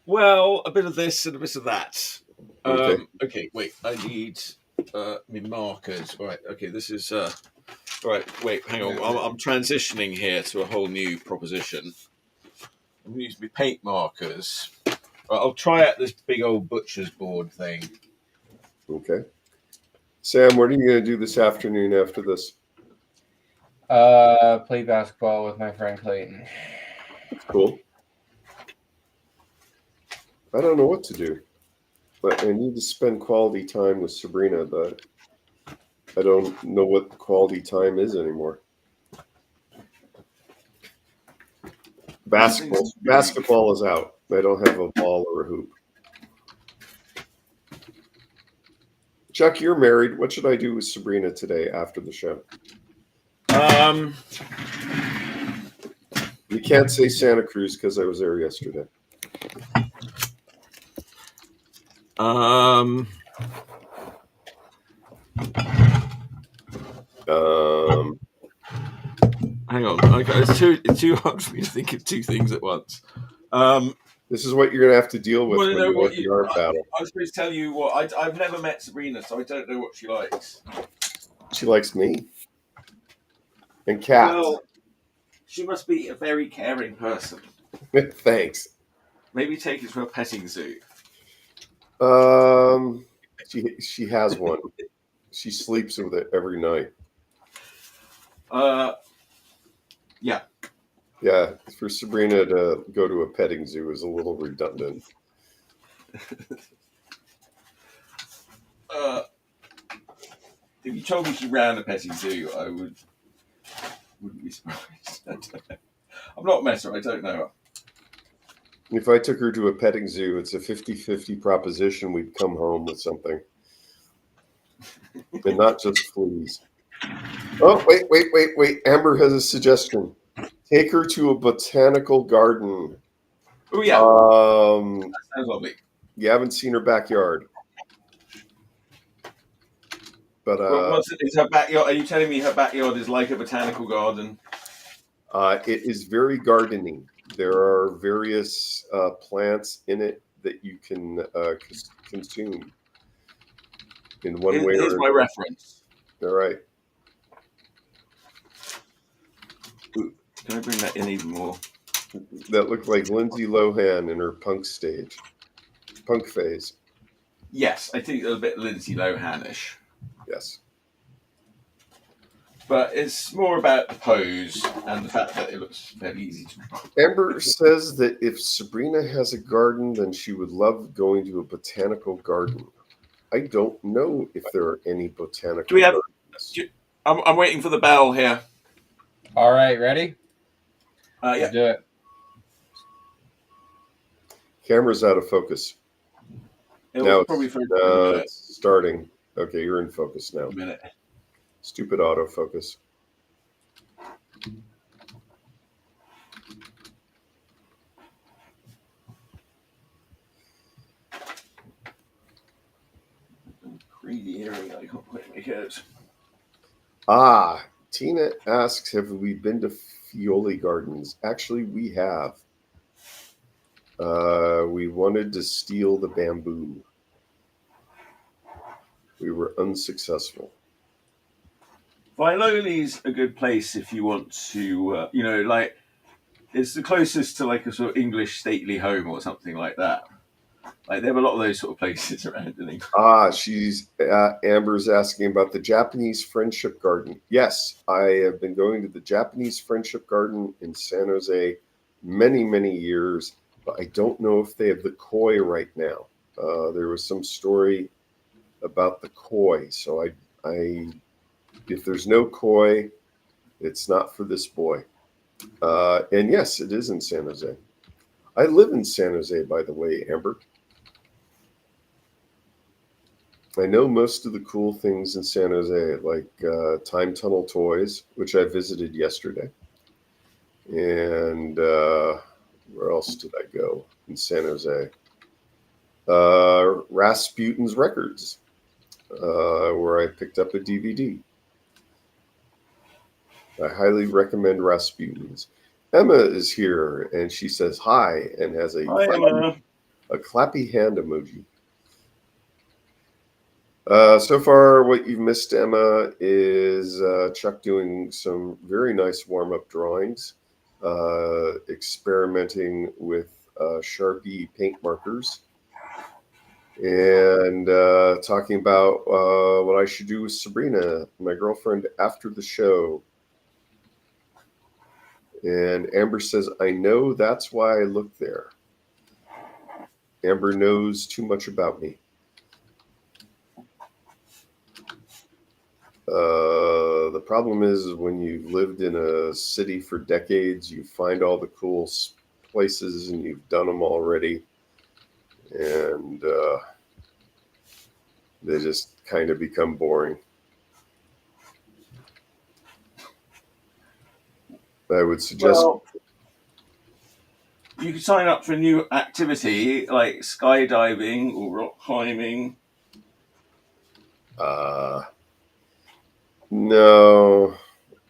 Well, a bit of this and a bit of that. Okay, wait. I need my markers. All right. Okay, this is. All right. Wait. Hang on. I'm transitioning here to a whole new proposition. I'm going to use my paint markers. Right, I'll try out this big old butcher's board thing. Okay. Sam, what are you going to do this afternoon after this? Play basketball with my friend Clayton. Cool. I don't know what to do, but I need to spend quality time with Sabrina, but I don't know what quality time is anymore. Basketball is out. I don't have a ball or a hoop. Chuck, you're married. What should I do with Sabrina today after the show? You can't say Santa Cruz because I was there yesterday. Hang on. Okay, it's too hard for me to think of two things at once. This is what you're going to have to deal with when you have the art battle. I was supposed to tell you what I've never met Sabrina, so I don't know what she likes. She likes me and cats. Well, she must be a very caring person. Thanks. Maybe take her to a petting zoo. She has one. She sleeps with it every night. Yeah. Yeah, for Sabrina to go to a petting zoo is a little redundant. If you told me she ran a petting zoo, I wouldn't be surprised. I'm not a messer. I don't know. If I took her to a petting zoo, it's a 50-50 proposition we'd come home with something. And not just fleas. Oh, wait. Amber has a suggestion. Take her to a botanical garden. Oh yeah, Um, that sounds lovely. you haven't seen her backyard. But Well, is her backyard? Are you telling me her backyard is like a botanical garden? it is very gardening. There are various plants in it that you can consume in one way Here's or my another. reference. All right. Ooh, can I bring that in even more? That looked like Lindsay Lohan in her punk phase. Yes, I think a bit Lindsay Lohan-ish. Yes. But it's more about the pose and the fact that it looks very easy to. Amber says that if Sabrina has a garden, then she would love going to a botanical garden. I don't know if there are any botanical Do we have? gardens. I'm waiting for the bell here. All right, ready? Yeah. Let's do it. Camera's out of focus. It'll probably for a minute. It's starting. Okay, you're in focus now. A minute. Stupid autofocus. Crazy hearing. I can't quite make it out. Tina asks, have we been to Fioli Gardens? Actually, we have. We wanted to steal the bamboo. We were unsuccessful. Filoli's a good place if you want to, like, it's the closest to like a sort of English stately home or something like that. Like, they have a lot of those sort of places around in England. Amber's asking about the Japanese Friendship Garden. Yes, I have been going to the Japanese Friendship Garden in San Jose many, many years, but I don't know if they have the koi right now. There was some story about the koi, so if there's no koi, it's not for this boy. And yes, it is in San Jose. I live in San Jose, by the way, Amber. I know most of the cool things in San Jose, like Time Tunnel Toys, which I visited yesterday. And where else did I go in San Jose? Rasputin's Records, where I picked up a DVD. I highly recommend Rasputin's. Emma is here, and she says hi and has a clappy hand emoji. So far, what you've missed, Emma, is Chuck doing some very nice warm-up drawings, experimenting with Sharpie paint markers, and talking about what I should do with Sabrina, my girlfriend, after the show. And Amber says, I know that's why I look there. Amber knows too much about me. The problem is when you've lived in a city for decades, you find all the cool places and you've done them already. And they just kind of become boring. I would suggest... Well, you could sign up for a new activity like skydiving or rock climbing. No.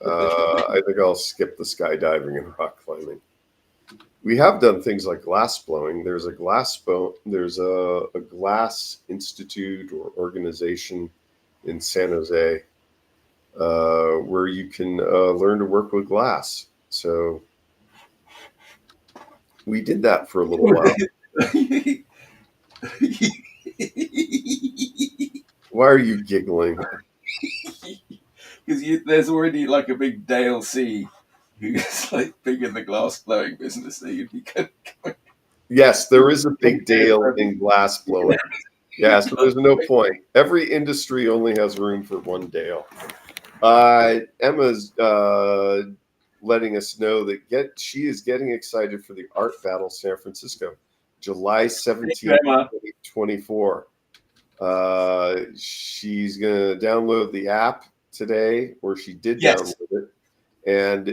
I think I'll skip the skydiving and rock climbing. We have done things like glass blowing. There's a glass institute or organization in San Jose where you can learn to work with glass. So we did that for a little while. Why are you giggling? Because there's already like a big DLC who's like big in the glass blowing business, so you'd be good. Yes, there is a big deal in glass blowing. Yeah, so there's no point. Every industry only has room for one Dale. Emma's letting us know that she is getting excited for the Art Battle San Francisco, July 17th, 2024. She's going to download the app today, or she did download it. And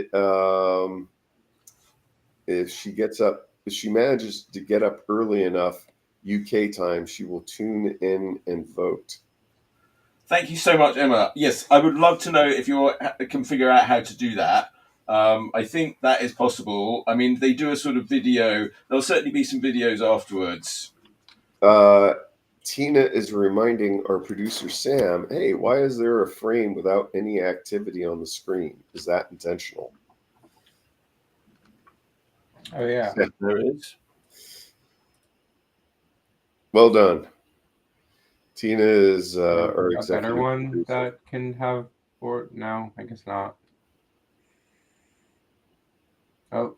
if she manages to get up early enough UK time, she will tune in and vote. Thank you so much, Emma. Yes, I would love to know if you can figure out how to do that. I think that is possible. I mean, they do a sort of video. There'll certainly be some videos afterwards. Tina is reminding our producer, Sam, hey, why is there a frame without any activity on the screen? Is that intentional? Oh, yeah. There it is. Well done. Tina is our a executive better one producer. that can have, or no, I guess not. Oh.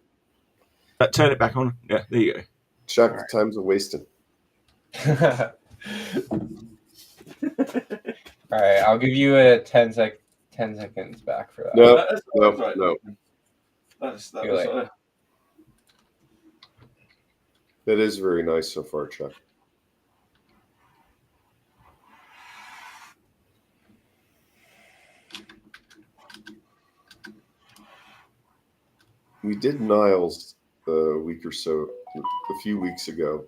Turn it back on. Yeah, there you go. Chuck, right. Time's a wasting. All right, I'll give you a 10 seconds back for that. No. That is very nice so far, Chuck. We did Niles a few weeks ago,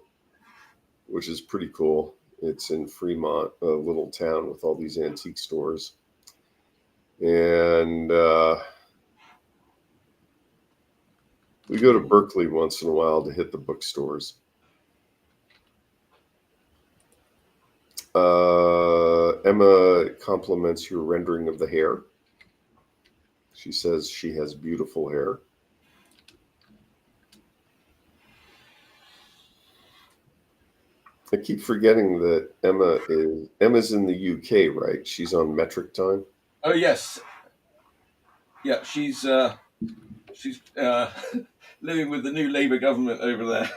which is pretty cool. It's in Fremont, a little town with all these antique stores. And we go to Berkeley once in a while to hit the bookstores. Emma compliments your rendering of the hair. She says she has beautiful hair. I keep forgetting that Emma's in the UK, right? She's on metric time. Oh yes, yeah. She's living with the new Labour government over there.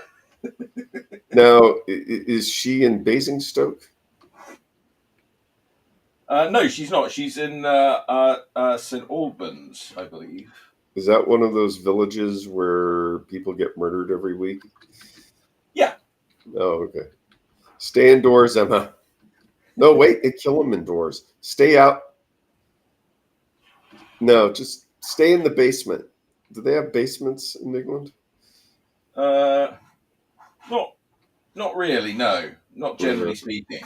Now, is she in Basingstoke? No, she's not. She's in St. Albans, I believe. Is that one of those villages where people get murdered every week? Yeah. Oh, okay. Stay indoors, Emma. No, wait, they kill them indoors. Stay out. No, just stay in the basement. Do they have basements in England? Not really, no. Not generally speaking.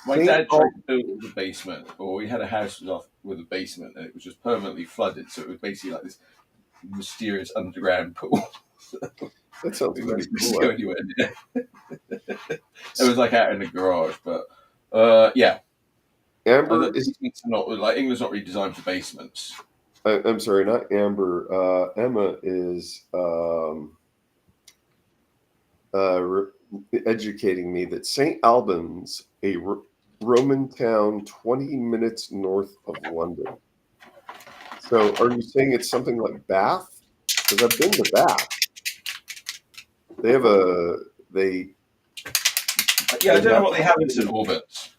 My dad tried to build with a basement, or we had a house with a basement, and it was just permanently flooded, so it was basically like this mysterious underground pool. That sounds pretty cool. Go anywhere near. It was like out in the garage, but yeah. Amber England's not really designed for basements. I'm sorry, not Amber. Emma is educating me that St. Albans, a Roman town 20 minutes north of London. So are you saying it's something like Bath? Because I've been to Bath. I don't know what they have in St. Albans.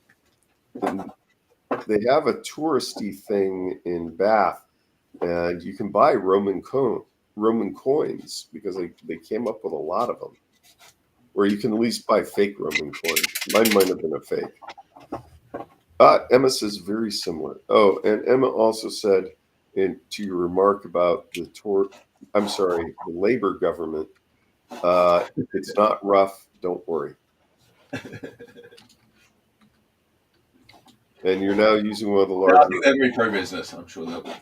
They have a touristy thing in Bath, and you can buy Roman coins because they came up with a lot of them. Or you can at least buy fake Roman coins. Mine might have been a fake. Emma says very similar. Oh, and Emma also said, to your remark about the Labour government, it's not rough, don't worry. And you're now using one of the larger... I think they're very pro-business, I'm sure they'll be.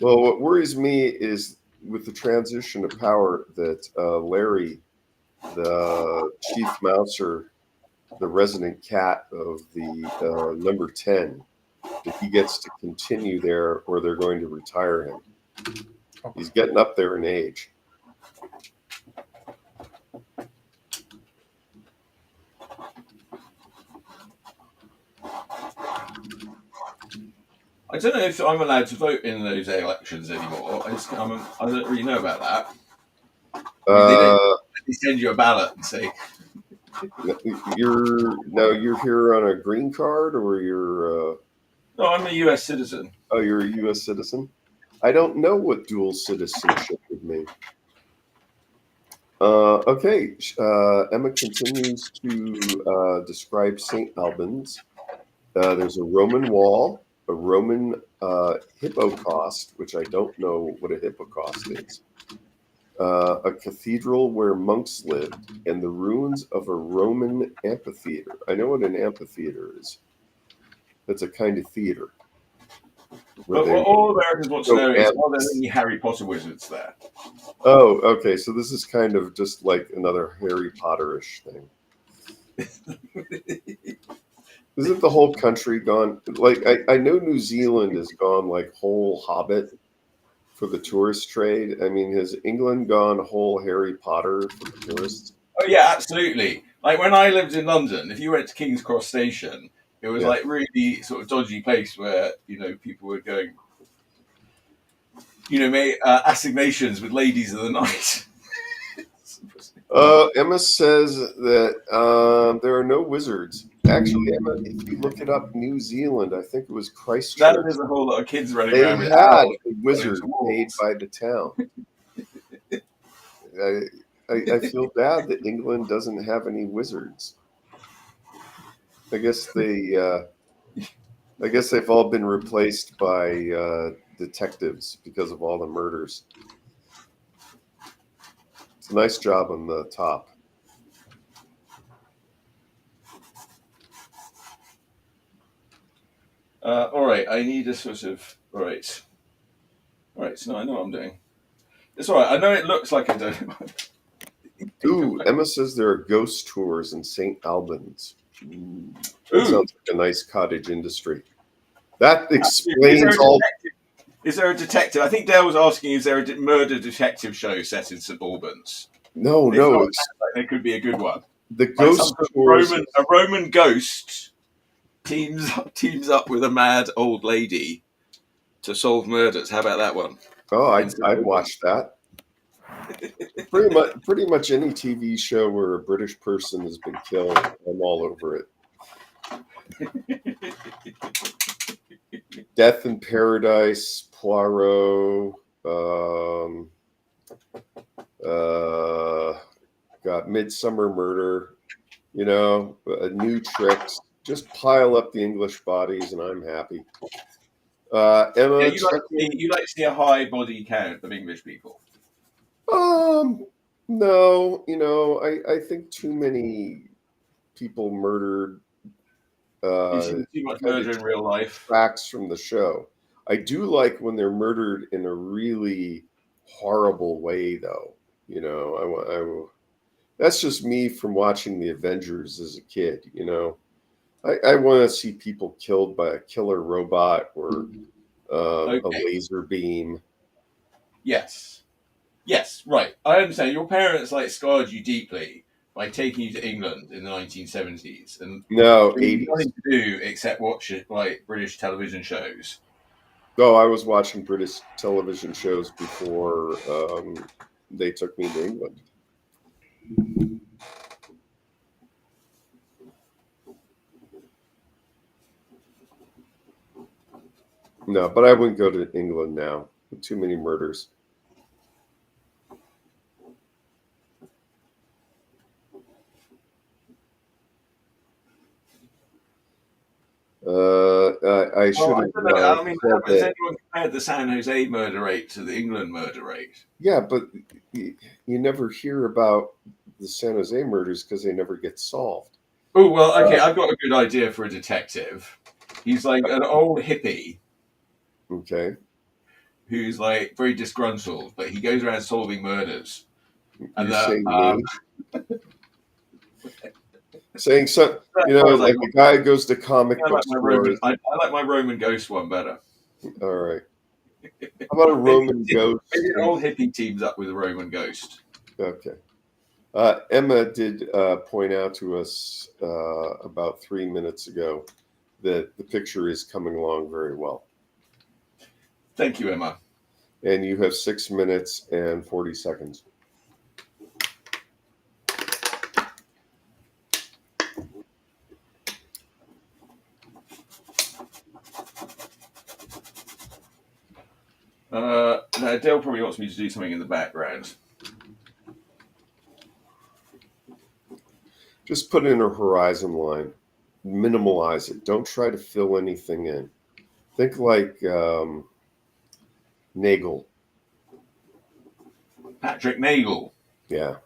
Well, what worries me is with the transition of power that Larry, the chief mouser, the resident cat of the number 10, that he gets to continue there or they're going to retire him. He's getting up there in age. I don't know if I'm allowed to vote in those elections anymore. I don't really know about that. I mean, they don't they send you a ballot and say, you're here on a green card, or you're "No, I'm a U.S. citizen." you're a U.S. citizen. I don't know what dual citizenship would mean. Okay, Emma continues to describe St. Albans. There's a Roman wall, a Roman hippocaust, which I don't know what a hippocaust is, a cathedral where monks lived, and the ruins of a Roman amphitheater. I know what an amphitheater is. That's a kind of theater. But what all Americans want to know is, are there any Harry Potter wizards there? Oh, okay. So this is kind of just like another Harry Potter-ish thing. Isn't the whole country gone? Like, I know New Zealand has gone like whole Hobbit for the tourist trade. I mean, has England gone whole Harry Potter for the tourists? Oh yeah, absolutely. Like when I lived in London, if you went to King's Cross Station, it was like really sort of dodgy place where people were going, make assignations with ladies of the night. Emma says that there are no wizards. Actually, Emma, if you look it up, New Zealand, I think it was Christchurch. There's a whole lot of kids running They around with had a wizard made by the town. I feel bad that England doesn't have any wizards. I guess they've all been replaced by detectives because of all the murders. It's a nice job on the top. All right, I need a sort of all right. So now I know what I'm doing. It's all right. I know it looks like I don't. Ooh, Emma says there are ghost tours in St. Albans. That sounds like a nice cottage industry. That explains all. Is there a detective? I think Dale was asking, is there a murder detective show set in St. Albans? No. It could be a good one. The ghost tours. A Roman ghost teams up with a mad old lady to solve murders. How about that one? Oh, I'd watch that. Pretty much any TV show where a British person has been killed, I'm all over it. Death in Paradise, Poirot, got Midsummer Murder, new tricks. Just pile up the English bodies, and I'm happy. Emma, you like to see a high body count of English people? No. I think too many people murdered. You see too much murder in real life. Facts from the show. I do like when they're murdered in a really horrible way, though. That's just me from watching the Avengers as a kid. I want to see people killed by a killer robot or a laser beam. Yes, right. I understand. Your parents scarred you deeply by taking you to England in the 1970s, and no, 80s. Nothing to do except watch British television shows. Oh, I was watching British television shows before they took me to England. No, but I wouldn't go to England now. Too many murders. I should have. Has anyone compared the San Jose murder rate to the England murder rate? Yeah, but you never hear about the San Jose murders because they never get solved. Oh, well, okay, I've got a good idea for a detective. He's like an old hippie. Okay. Who's very disgruntled, but he goes around solving murders. And saying so, like a guy goes to comic book stores. I like my Roman ghost one better. All right. How about a Roman ghost? Maybe an old hippie teams up with a Roman ghost. Okay. Emma did point out to us about 3 minutes ago that the picture is coming along very well. Thank you, Emma. And you have 6 minutes and 40 seconds. Now Dale probably wants me to do something in the background. Just put in a horizon line. Minimalize it. Don't try to fill anything in. Think like Nagel. Patrick Nagel. Yeah.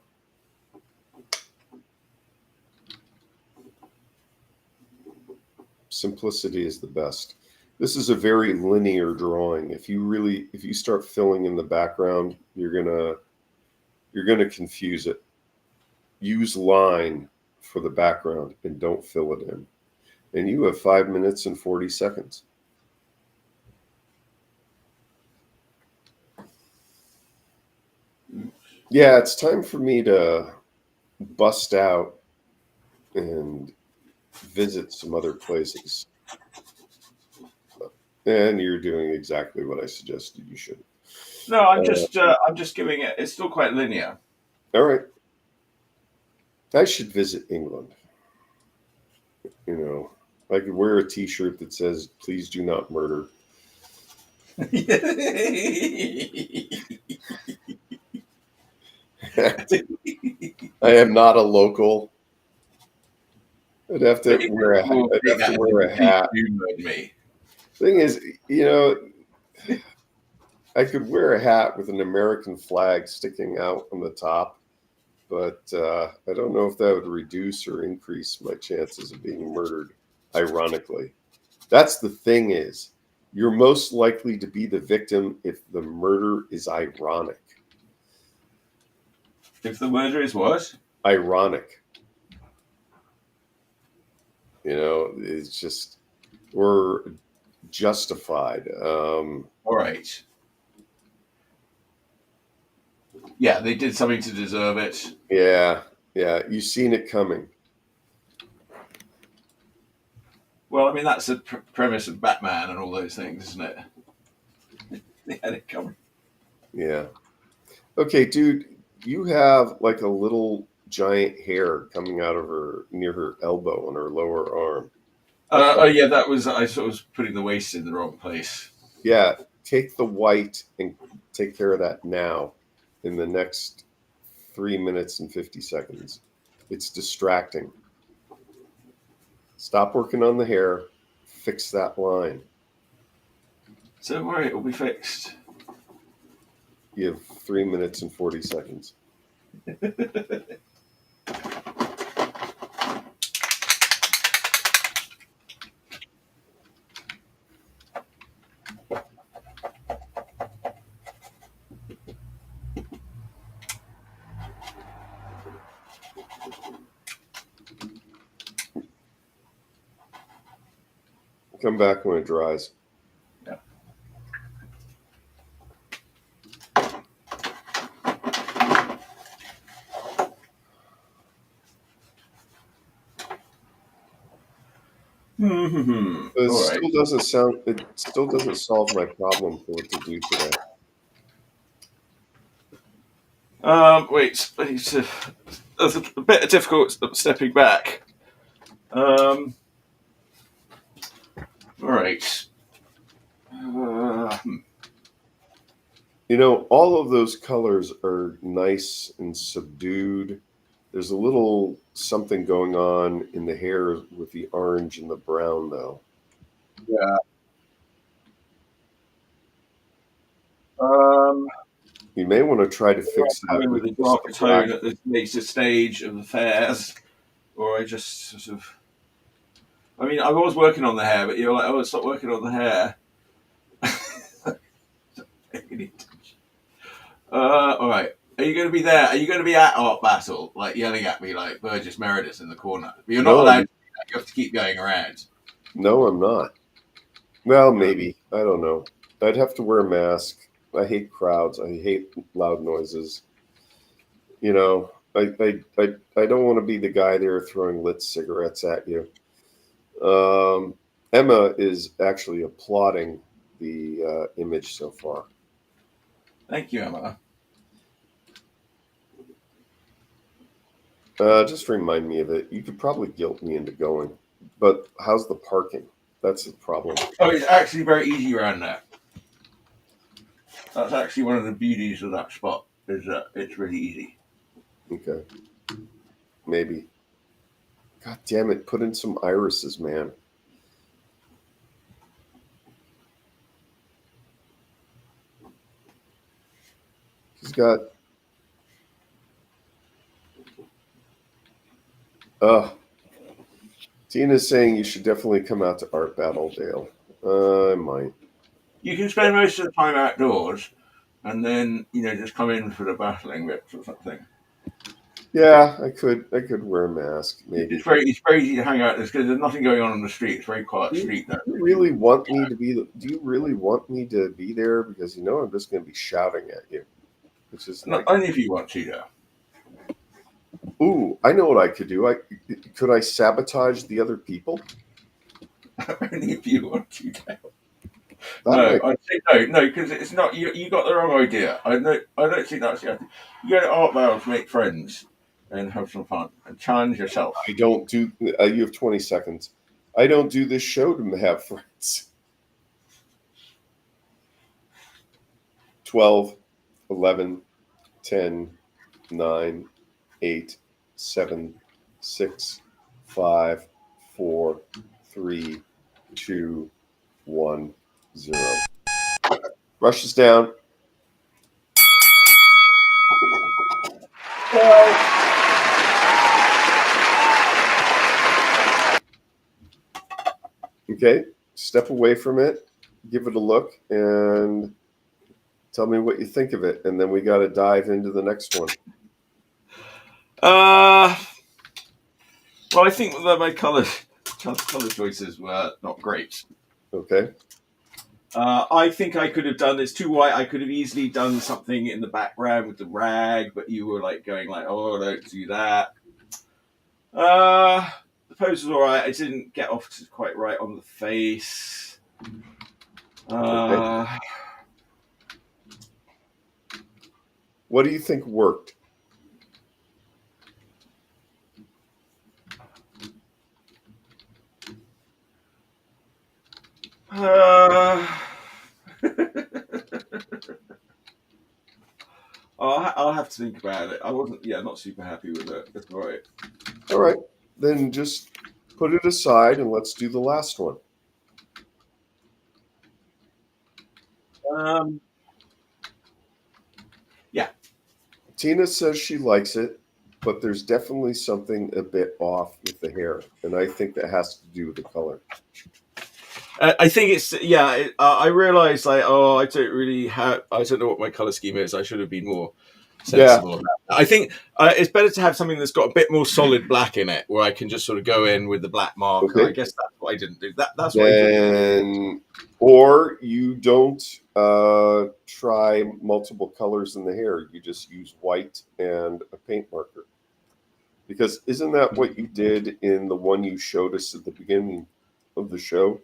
Simplicity is the best. This is a very linear drawing. If you start filling in the background, you're gonna confuse it. Use line for the background and don't fill it in. And you have 5 minutes and 40 seconds. Yeah, it's time for me to bust out and visit some other places. And you're doing exactly what I suggested you should. No, I'm just giving it. It's still quite linear. All right. I should visit England. You know, I could wear a T-shirt that says, "Please do not murder." I am not a local. I'd have to wear a hat. Me. Thing is, you know, I could wear a hat with an American flag sticking out on the top, but I don't know if that would reduce or increase my chances of being murdered. Ironically, that's the thing is, you're most likely to be the victim if the murder is ironic. If the murder is what? Ironic. You know, it's just, or justified. All right. Yeah, they did something to deserve it. Yeah, you've seen it coming. Well, I mean, that's the premise of Batman and all those things, isn't it? They had it coming. Yeah. Okay, dude, you have like a little giant hair coming out of her near her elbow on her lower arm. Oh yeah, that was I sort of was putting the waist in the wrong place. Yeah, take the white and take care of that now in the next 3 minutes and 50 seconds. It's distracting. Stop working on the hair. Fix that line. So don't worry, it'll be fixed. You have 3 minutes and 40 seconds. Come back when it dries. Yeah. It still doesn't sound. It still doesn't solve my problem for what to do today. Wait, that's a bit difficult stepping back. All right. You know, all of those colors are nice and subdued. There's a little something going on in the hair with the orange and the brown, though. Yeah. You may want to try to fix that with a darker tone at the later stage of the fairs, or I just sort of. I mean, I was working on the hair, but you're like, oh, stop working on the hair. All right. Are you going to be there? Are you going to be at Art Battle, like yelling at me like Burgess Meredith in the corner? But you're not allowed to do that. You have to keep going around. No, I'm not. Well, maybe. I don't know. I'd have to wear a mask. I hate crowds. I hate loud noises. You know, I don't want to be the guy there throwing lit cigarettes at you. Emma is actually applauding the image so far. Thank you, Emma. Just remind me of it. You could probably guilt me into going, but how's the parking? That's the problem. Oh, it's actually very easy around there. That's actually one of the beauties of that spot, is that it's really easy. Okay. Maybe. God damn it. Put in some irises, man. He's got... Tina's saying you should definitely come out to Art Battle, Dale. I might. You can spend most of the time outdoors, and then just come in for the battling bits or something. Yeah, I could wear a mask, maybe. It's very easy to hang out because there's nothing going on the street. It's a very quiet street there. Do you really want me to be? Do you really want me to be there? Because I'm just going to be shouting at you. It's just Not only if you want to, though. Ooh, I know what I could do. Could I sabotage the other people? Only if you want to, Dale. That I'd say no, because it's not. You got the wrong idea. I don't think that's the idea. You go to art battles, make friends, and have some fun, and challenge yourself. I don't do. You have 20 seconds. I don't do this show to have friends. 12, 11, 10, 9, 8, 7, 6, 5, 4, 3, 2, 1, 0. Rush is down. Okay, step away from it, give it a look, and tell me what you think of it. And then we got to dive into the next one. Well, I think that my color choices were not great. Okay. I think I could have done this too white. I could have easily done something in the background with the rag, but you were going oh, don't do that. The pose was all right. I didn't get off quite right on the face. Okay. What do you think worked? I'll have to think about it. I wasn't, not super happy with it. That's all right. All right, then just put it aside and let's do the last one. Yeah. Tina says she likes it, but there's definitely something a bit off with the hair, and I think that has to do with the color. I think it's I realized I don't know what my color scheme is. I should have been more sensible. Yeah. I think it's better to have something that's got a bit more solid black in it, where I can just sort of go in with the black marker. Okay. I guess that's what I didn't do. That's what I did. Or you don't try multiple colors in the hair. You just use white and a paint marker. Because isn't that what you did in the one you showed us at the beginning of the show?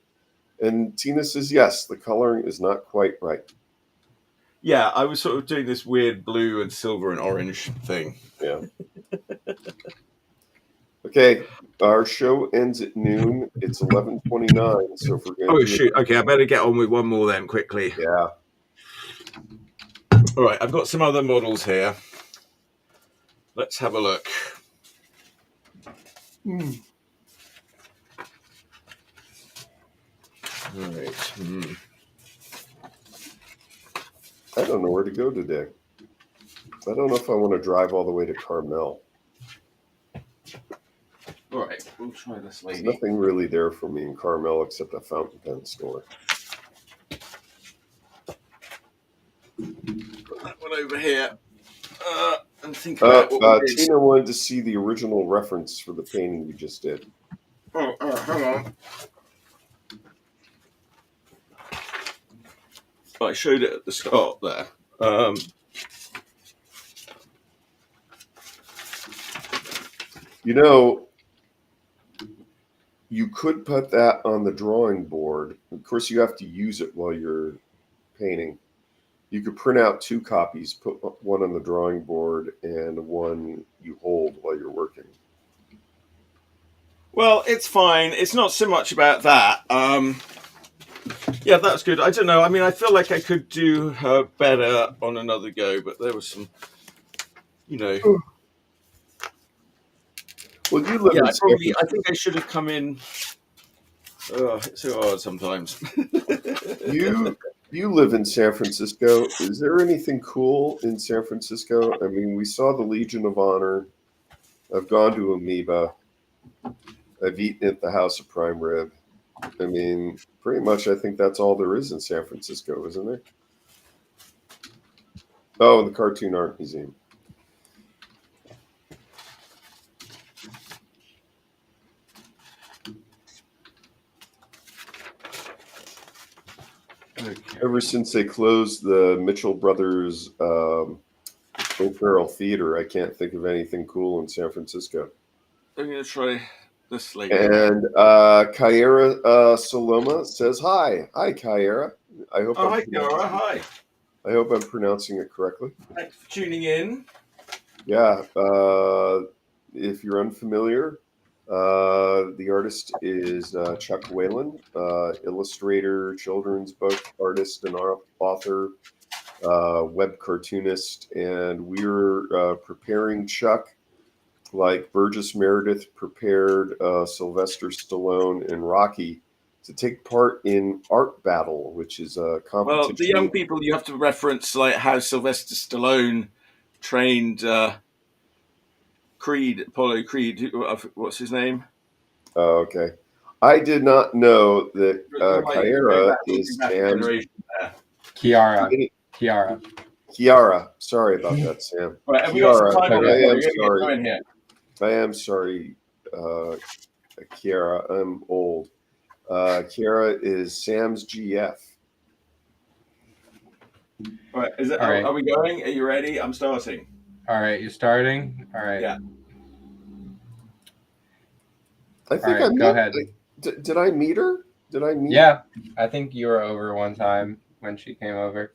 And Tina says, yes, the coloring is not quite right. Yeah, I was sort of doing this weird blue and silver and orange thing. Yeah. Okay, our show ends at noon. It's 11:29, so if we're going to shoot. Okay, I better get on with one more then quickly. Yeah. All right, I've got some other models here. Let's have a look. All right. I don't know where to go today. I don't know if I want to drive all the way to Carmel. All right, we'll try this lady. There's nothing really there for me in Carmel except a fountain pen store. Put that one over here. And think about Tina wanted to see the original reference for the painting you just did. Oh, hang on. I showed it at the start there. you could put that on the drawing board. Of course, you have to use it while you're painting. You could print out 2 copies, put one on the drawing board and one you hold while you're working. Well, it's fine. It's not so much about that. Yeah, that's good. I don't know. I mean, I feel like I could do her better on another go, but there was some, you know. Well, you live Yeah, in I think I should have come in. Oh, it's so hard sometimes. you live in San Francisco. Is there anything cool in San Francisco? I mean, we saw the Legion of Honor. I've gone to Amoeba. I've eaten at the House of Prime Rib. I mean, pretty much I think that's all there is in San Francisco, isn't there? Oh, and the Cartoon Art Museum. Okay. Ever since they closed the Mitchell Brothers O'Farrell Theater, I can't think of anything cool in San Francisco. I'm going to try this later. And Kyra Saloma says hi. Hi, Kyra. I hope Oh, hi, Cara. Hi. I hope I'm pronouncing it correctly. Thanks for tuning in. Yeah. If you're unfamiliar, the artist is Chuck Whalen, illustrator, children's book artist, and author, web cartoonist. And we're preparing Chuck like Burgess Meredith prepared Sylvester Stallone and Rocky to take part in Art Battle, which is a competition. Well, the young people, you have to reference like how Sylvester Stallone trained Apollo Creed. What's his name? Oh, okay. I did not know that Kyra is Sam's. Kiara. Sorry about that, Sam. Right, and we got some time I am sorry, Kiara. I'm old. Kiara is Sam's GF. All right, right. Are we going? Are you ready? I'm starting. All right, you're starting. All right. Yeah. I think go ahead. Did I meet her? Did I meet? Yeah, I think you were over one time when she came over.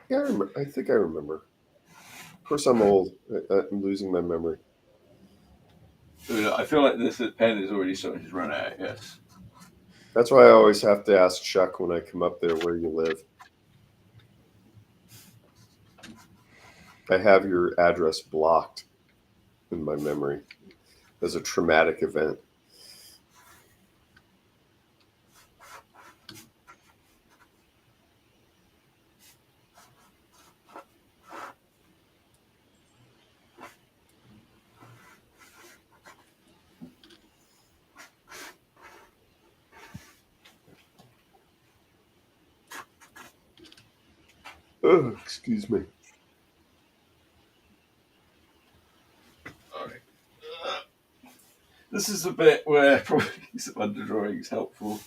Yeah, I think I remember. Of course, I'm old. I'm losing my memory. I feel like this pen is already starting to run out. Yes. That's why I always have to ask Chuck when I come up there where you live. I have your address blocked in my memory as a traumatic event. Oh, excuse me. All right. This is a bit where probably some underdrawing is helpful.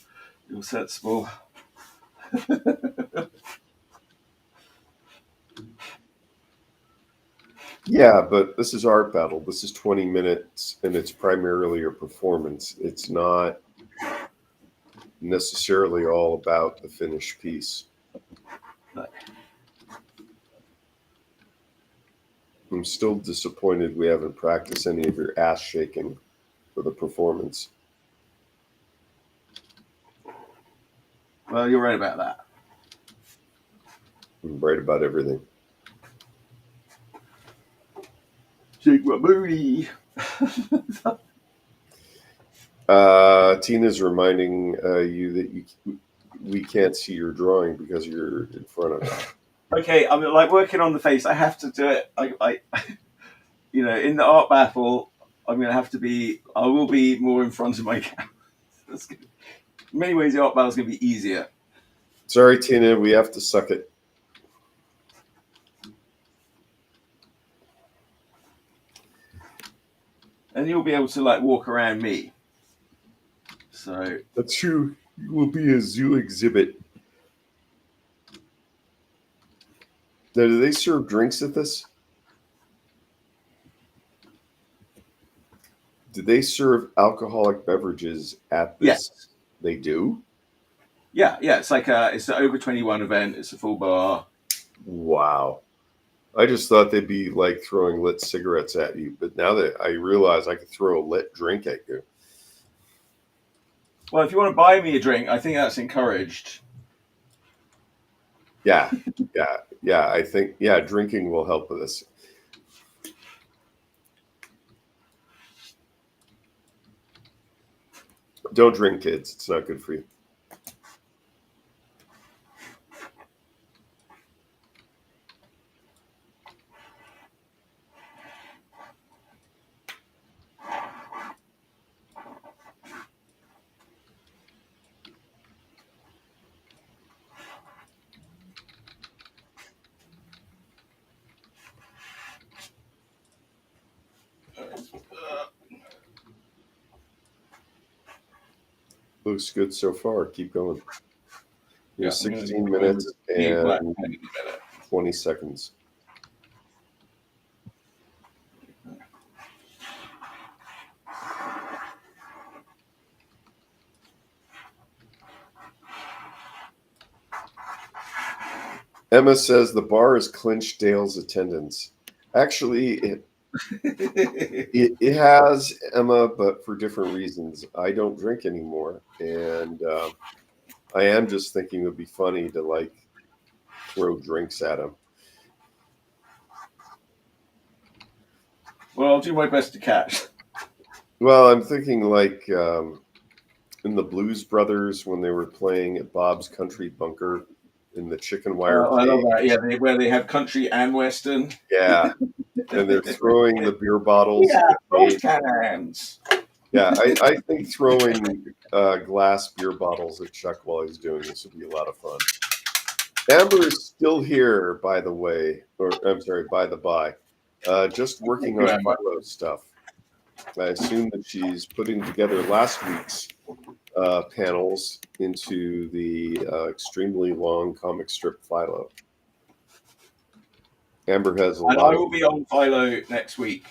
Your set small. Yeah, but this is Art Battle. This is 20 minutes, and it's primarily a performance. It's not necessarily all about the finished piece. No. I'm still disappointed we haven't practiced any of your ass shaking for the performance. Well, you're right about that. I'm right about everything. Shake my booty. Tina's reminding you that we can't see your drawing because you're in front of it. Okay, I'm like working on the face. I have to do it. I you know, in the art battle, I'm going to have to be. I will be more in front of my camera. In many ways, the art battle is going to be easier. Sorry, Tina, we have to suck it. And you'll be able to like walk around me. So That's true. You will be a zoo exhibit. Now, do they serve drinks at this? Do they serve alcoholic beverages at this? Yes. They do? Yeah. It's like it's an over 21 event. It's a full bar. Wow. I just thought they'd be like throwing lit cigarettes at you, but now that I realize I could throw a lit drink at you. Well, if you want to buy me a drink, I think that's encouraged. Yeah. I think drinking will help with this. Don't drink, kids. It's not good for you. Looks good so far. Keep going. You're 16 minutes and 20 seconds. Emma says the bar has clinched Dale's attendance. Actually, it has, Emma, but for different reasons. I don't drink anymore, and I am just thinking it would be funny to like throw drinks at him. Well, I'll do my best to catch. Well, I'm thinking like in the Blues Brothers when they were playing at Bob's Country Bunker in the chicken wire. I love that. Yeah, where they have country and western. Yeah, and they're throwing the beer bottles. Yeah, both cans. Yeah, I think throwing glass beer bottles at Chuck while he's doing this would be a lot of fun. Amber is still here, by the way, or I'm sorry, by the by, just working on Philo stuff. I assume that she's putting together last week's panels into the extremely long comic strip Philo. Amber has a lot. And I will be on Philo next week.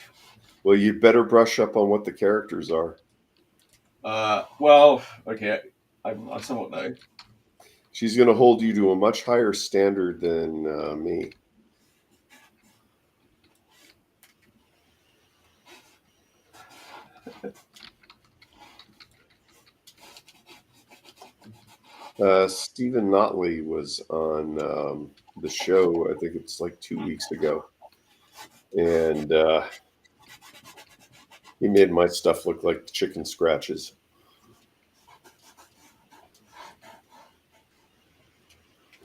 Well, you better brush up on what the characters are. Well, okay, I somewhat know. She's going to hold you to a much higher standard than me. Stephen Notley was on the show, I think it's like 2 weeks ago. And he made my stuff look like chicken scratches.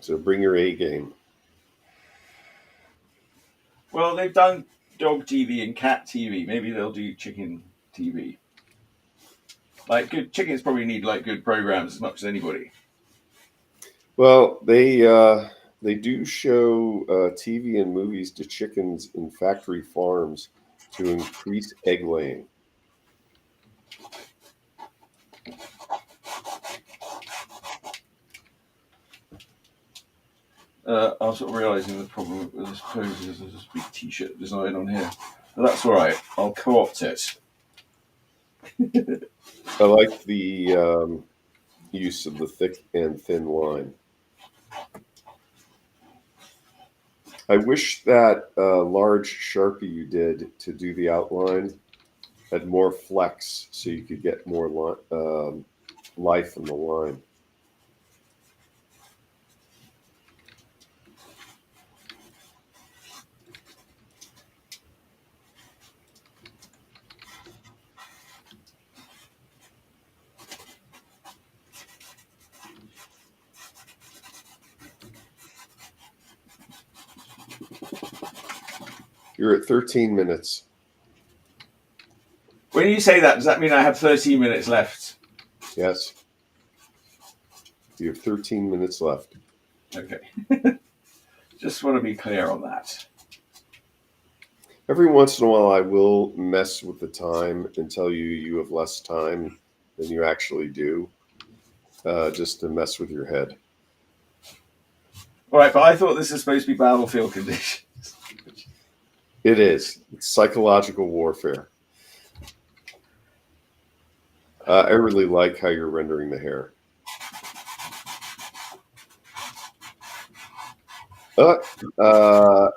So bring your A game. Well, they've done dog TV and cat TV. Maybe they'll do chicken TV. Like good chickens probably need like good programs as much as anybody. Well, they do show TV and movies to chickens in factory farms to increase egg laying. I'm sort of realising the problem with this pose is there's this big T-shirt design on here. But that's all right. I'll co-opt it. I like the use of the thick and thin line. I wish that large Sharpie you did to do the outline had more flex so you could get more life in the line. You're at 13 minutes. When you say that, does that mean I have 13 minutes left? Yes. You have 13 minutes left. Okay. Just want to be clear on that. Every once in a while, I will mess with the time and tell you you have less time than you actually do, just to mess with your head. All right, but I thought this is supposed to be battlefield conditions. It is. It's psychological warfare. I really like how you're rendering the hair.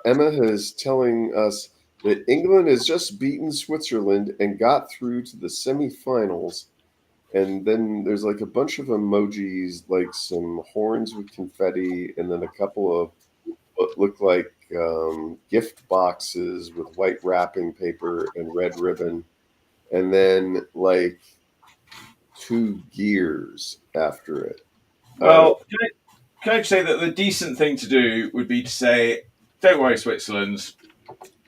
Emma is telling us that England has just beaten Switzerland and got through to the semifinals. And then there's like a bunch of emojis, like some horns with confetti, and then a couple of what look like gift boxes with white wrapping paper and red ribbon, and then like 2 gears after it. Well, can I say that the decent thing to do would be to say, "Don't worry, Switzerland,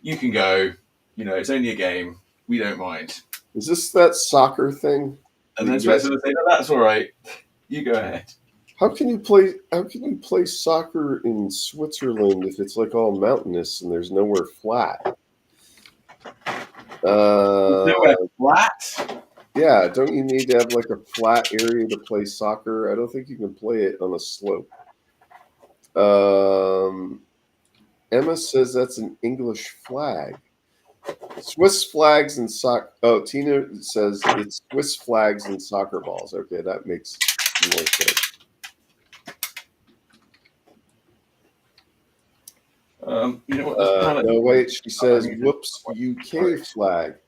you can go. You know, it's only a game. We don't mind." Is this that soccer thing? And then Switzerland say, "No, that's all right. You go ahead." How can you play soccer in Switzerland if it's like all mountainous and there's nowhere flat? Nowhere flat. Yeah, don't you need to have like a flat area to play soccer? I don't think you can play it on a slope. Emma says that's an English flag. Swiss flags and soccer. Oh, Tina says it's Swiss flags and soccer balls. Okay, that makes more sense. You know what? No, wait. She says, "Whoops, UK flag."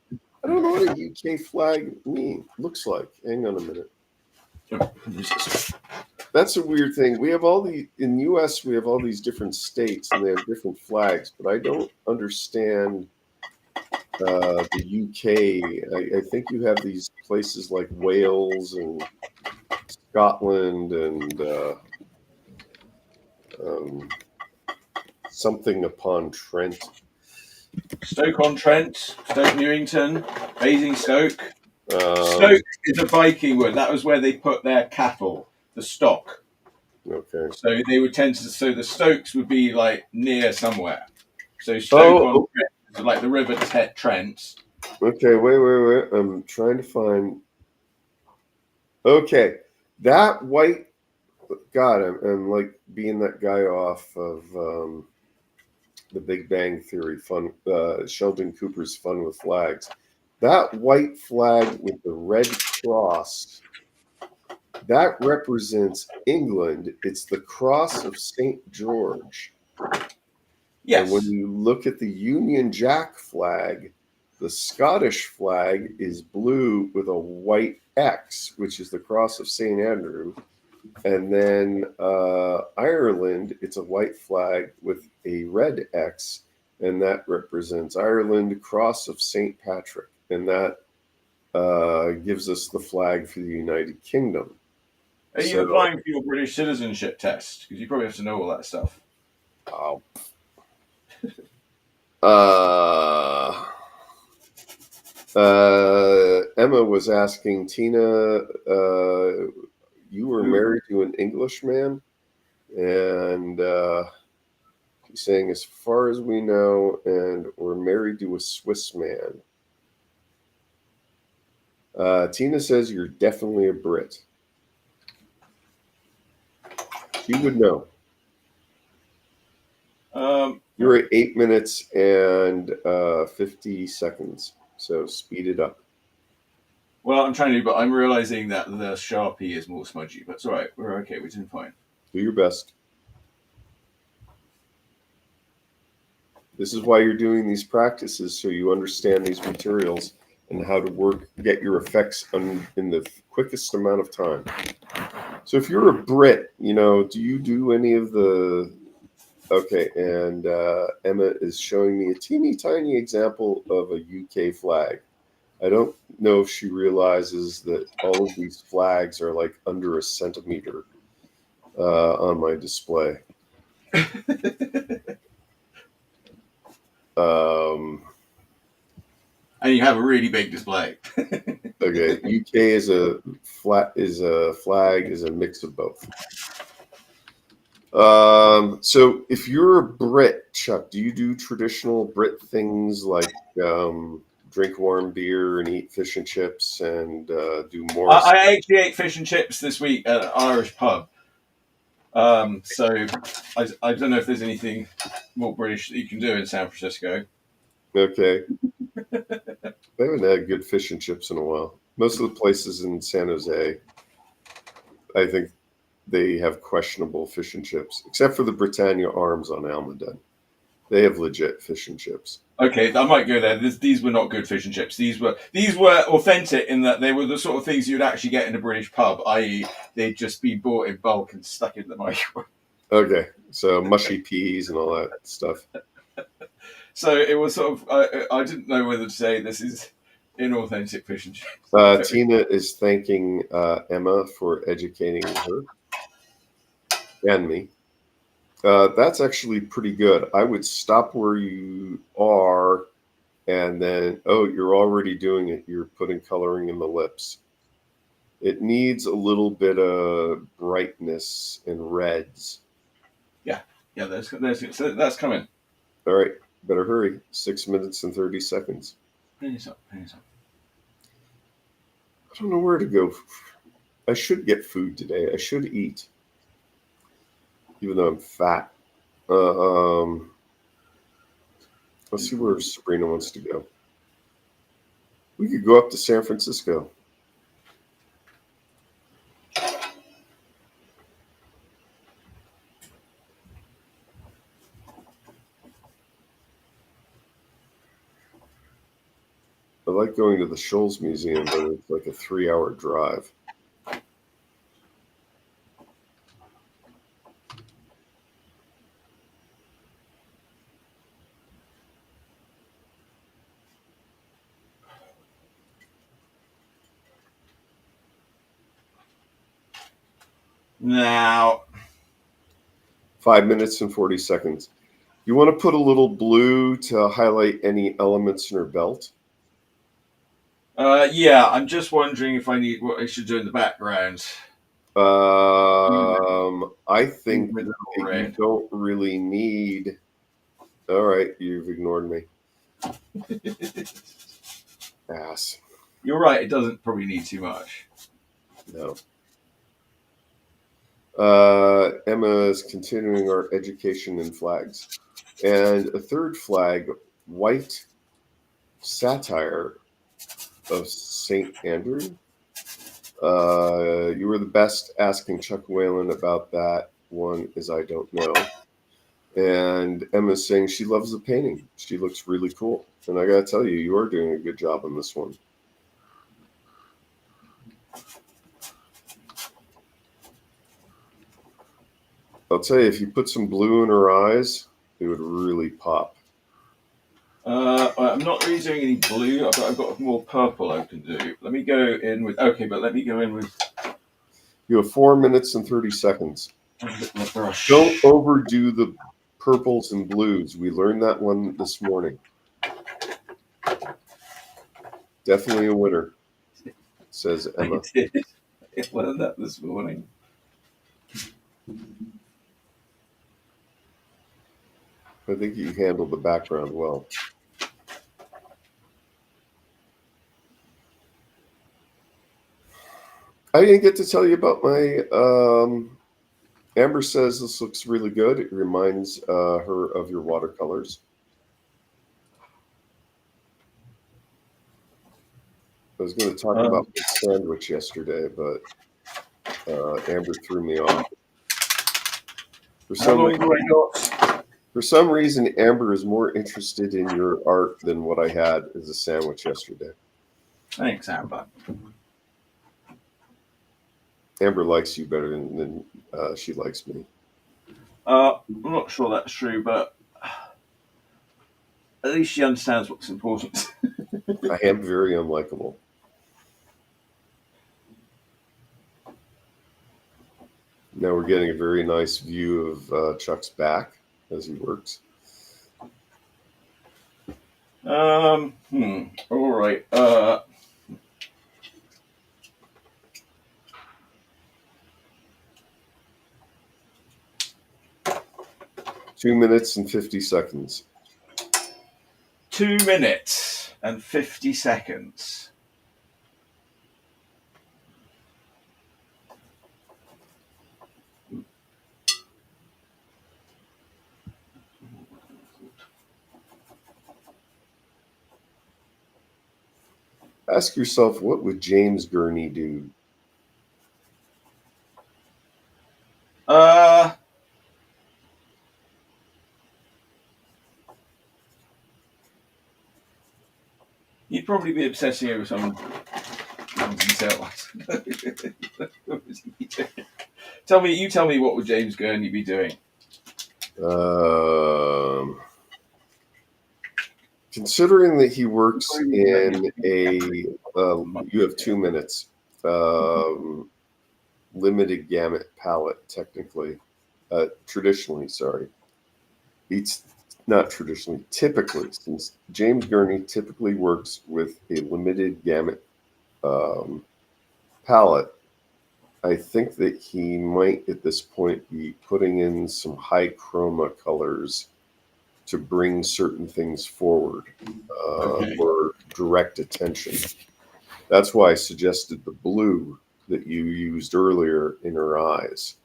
I don't know what a UK flag looks like. Hang on a minute. That's a weird thing. We have in the US, we have all these different states and they have different flags, but I don't understand the UK. I think you have these places like Wales and Scotland and something upon Trent. Stoke-on-Trent, Stoke Newington, Basingstoke. Stoke is a Viking word. That was where they put their cattle, the stock. Okay. So they would tend to. So the Stokes would be like near somewhere. So Stoke-on-Trent is like the River Trent. Okay, wait. I'm trying to find. Okay, that white. God, I'm like being that guy off of the Big Bang Theory fun. Sheldon Cooper's Fun with Flags. That white flag with the red cross, that represents England. It's the cross of St. George. Yes. And when you look at the Union Jack flag, the Scottish flag is blue with a white X, which is the cross of St. Andrew. And then Ireland, it's a white flag with a red X, and that represents Ireland, cross of St. Patrick. And that gives us the flag for the United Kingdom. Are you applying for your British citizenship test? Because you probably have to know all that stuff. Oh. Emma was asking Tina, you were married to an Englishman? And she's saying, as far as we know, and we're married to a Swiss man. Tina says you're definitely a Brit. She would know. You're at 8 minutes and 50 seconds, so speed it up. Well, I'm trying to, but I'm realizing that the Sharpie is more smudgy. But it's all right. We're okay. We're doing fine. Do your best. This is why you're doing these practices, so you understand these materials and how to get your effects in the quickest amount of time. So if you're a Brit, do you do any of the... Okay, and Emma is showing me a teeny tiny example of a UK flag. I don't know if she realizes that all of these flags are like under a centimeter on my display. And you have a really big display. Okay, UK is a flag is a mix of both. So if you're a Brit, Chuck, do you do traditional Brit things like drink warm beer and eat fish and chips and do more? I actually ate fish and chips this week at an Irish pub. So I don't know if there's anything more British that you can do in San Francisco. Okay. I haven't had good fish and chips in a while. Most of the places in San Jose, I think they have questionable fish and chips, except for the Britannia Arms on Almaden. They have legit fish and chips. Okay, I might go there. These were not good fish and chips. These were authentic in that they were the sort of things you'd actually get in a British pub, i.e., they'd just be bought in bulk and stuck in the microwave. Okay, so mushy peas and all that stuff. So it was sort of, I didn't know whether to say this is inauthentic fish and chips. Tina is thanking Emma for educating her and me. That's actually pretty good. I would stop where you are and then, you're already doing it. You're putting coloring in the lips. It needs a little bit of brightness and reds. Yeah, so that's coming. All right, better hurry. 6 minutes and 30 seconds. Finish up. I don't know where to go. I should get food today. I should eat, even though I'm fat. Let's see where Sabrina wants to go. We could go up to San Francisco. I like going to the Shoals Museum, but it's like a 3-hour drive. Now, 5 minutes and 40 seconds. You want to put a little blue to highlight any elements in her belt? yeah, I'm just wondering if what I should do in the background. I think that you don't really need. All right, you've ignored me. Ass. You're right. It doesn't probably need too much. No. Emma is continuing our education in flags. And a third flag, white satire of St. Andrew. You were the best asking Chuck Whalen about that one, as I don't know. And Emma's saying she loves the painting. She looks really cool. And I got to tell you, you are doing a good job on this one. I'll tell you, if you put some blue in her eyes, it would really pop. I'm not really doing any blue. I've got more purple I can do. Let me go in with. Okay, but let me go in with. You have 4 minutes and 30 seconds. The brush. Don't overdo the purples and blues. We learned that one this morning. Definitely a winner, says Emma. I did. I learned that this morning. I think you handled the background well. I didn't get to tell you about my. Amber says this looks really good. It reminds her of your watercolors. I was going to talk about the sandwich yesterday, but Amber threw me off. For some reason, Amber is more interested in your art than what I had as a sandwich yesterday. Thanks, Amber. Amber likes you better than she likes me. I'm not sure that's true, but at least she understands what's important. I am very unlikable. Now we're getting a very nice view of Chuck's back as he works. All right. 2 minutes and 50 seconds. 2 minutes and 50 seconds. Ask yourself, what would James Gurney do? You'd probably be obsessing over some detail. Tell me, what would James Gurney be doing? Considering that he works in a, you have 2 minutes, limited gamut palette, technically, traditionally, sorry. It's not traditionally, typically, since James Gurney typically works with a limited gamut palette, I think that he might at this point be putting in some high chroma colors to bring certain things forward or direct attention. That's why I suggested the blue that you used earlier in her eyes.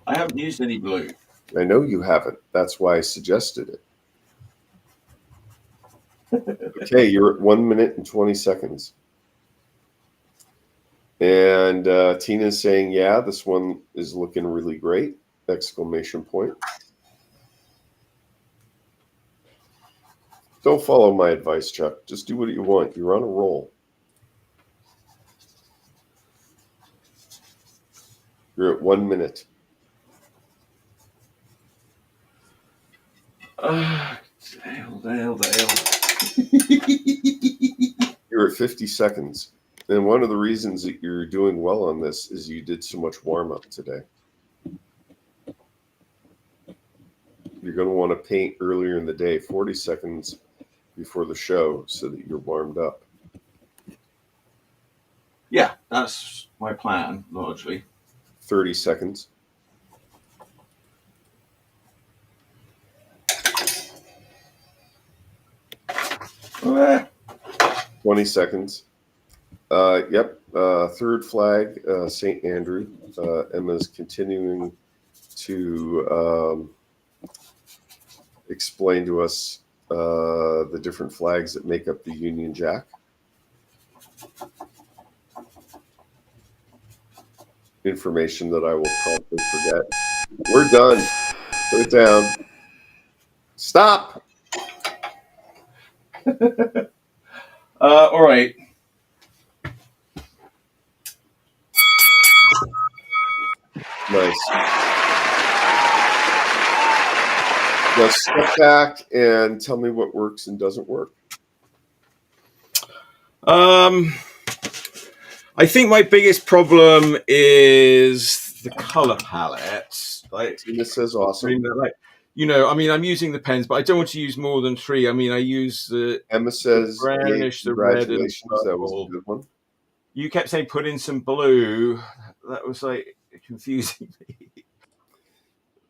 I haven't used any blue. I know you haven't. That's why I suggested it. Okay, you're at 1 minute and 20 seconds. And Tina's saying, yeah, this one is looking really great! Exclamation point. Don't follow my advice, Chuck. Just do what you want. You're on a roll. You're at 1 minute. Dale. You're at 50 seconds. And one of the reasons that you're doing well on this is you did so much warm-up today. You're going to want to paint earlier in the day, 40 seconds before the show, so that you're warmed up. Yeah, that's my plan, largely. 30 seconds. Uh, 20 seconds. Yep. Third flag, St. Andrew. Emma's continuing to explain to us the different flags that make up the Union Jack. Information that I will probably forget. We're done. Put it down. Stop. all right. Nice. Now step back and tell me what works and doesn't work. I think my biggest problem is the color palette. Like, Tina says awesome. I'm using the pens, but I don't want to use more than 3. I mean, I use the Emma says, brownish, hey, the red, and congratulations. That was a good one. You kept saying put in some blue. That was like confusing me.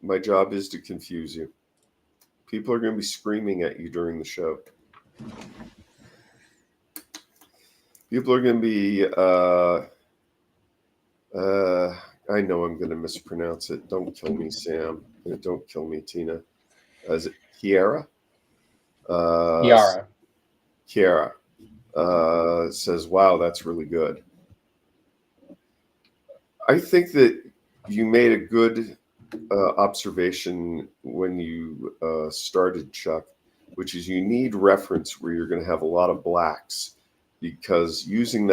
My job is to confuse you. People are going to be screaming at you during the show. People are going to be, I know I'm going to mispronounce it. Don't kill me, Sam. Don't kill me, Tina. Is it Kiara? Kiara says, wow, that's really good. I think that you made a good observation when you started, Chuck, which is you need reference where you're going to have a lot of blacks, because using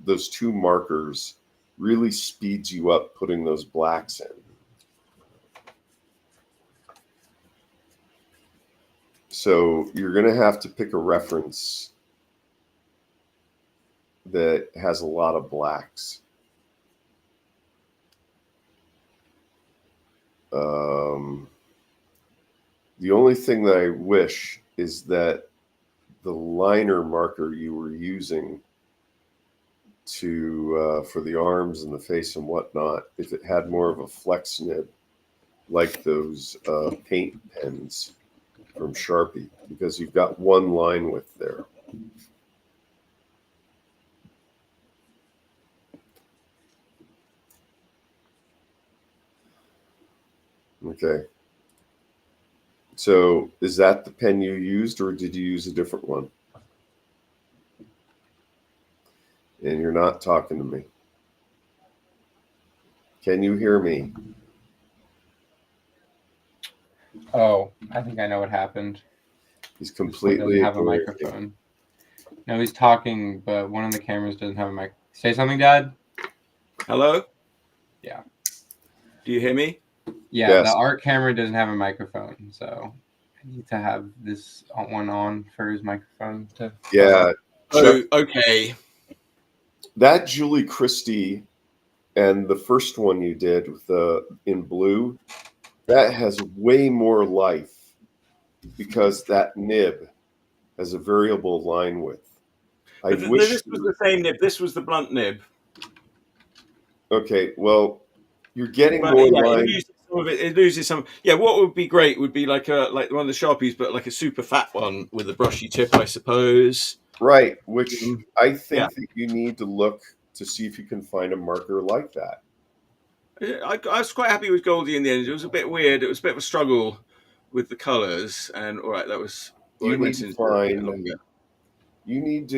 those 2 markers really speeds you up putting those blacks in. So you're going to have to pick a reference that has a lot of blacks. The only thing that I wish is that the liner marker you were using for the arms and the face and whatnot, if it had more of a flex nib like those paint pens from Sharpie, because you've got 1 line width there. Okay. So is that the pen you used, or did you use a different one? and you're not talking to me. Can you hear me? Oh, I think I know what happened. He's This one completely doesn't have a ignoring me. microphone. No, he's talking, but one of the cameras doesn't have a mic. Say something, Dad. Hello? Yeah. Do you hear me? Yeah, Yes. the art camera doesn't have a microphone, so I need to have this one on for his microphone to. Yeah. Oh, Chuck, okay. that Julie Christie and the first one you did with the in blue, that has way more life because that nib has a variable line width. I But wish. this was the same nib. This was the blunt nib. Okay, well, you're getting But more yeah, it line. loses some of it. It loses some. Yeah, what would be great would be like one of the Sharpies, but like a super fat one with a brushy tip, I suppose. Right, which I think Yeah. that you need to look to see if you can find a marker like that. I was quite happy with Goldie in the end. It was a bit weird. It was a bit of a struggle with the colours, and all right, that was. Well, You it need went to into a bit find. longer. You need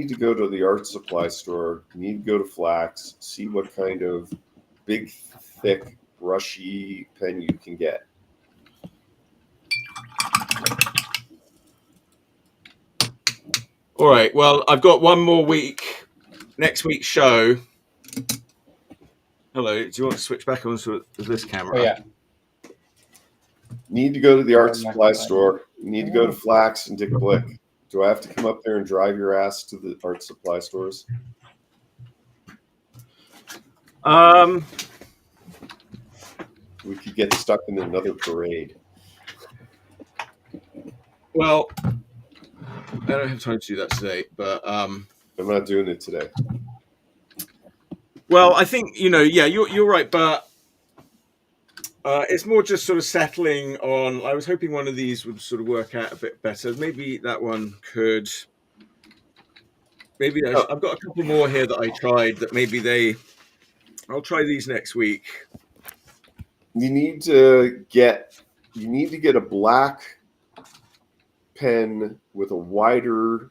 to go to the art supply store. You need to go to Flax, see what kind of big, thick, brushy pen you can get. All right. Well, I've got one more week. Next week's show. Hello. Do you want to switch back onto this camera? Oh yeah. Need to go to the art I'm not supply gonna lie. store. You need to go to Flax and Dick Blick. Do I have to come up there and drive your ass to the art supply stores? We could get stuck in another parade. Well, I don't have time to do that today, but I'm not doing it today. well, I think yeah, you're right, but it's more just sort of settling on. I was hoping one of these would sort of work out a bit better. Maybe that one could. Maybe I've got a couple more here that I tried. That maybe I'll try these next week. You need to get a black pen with a wider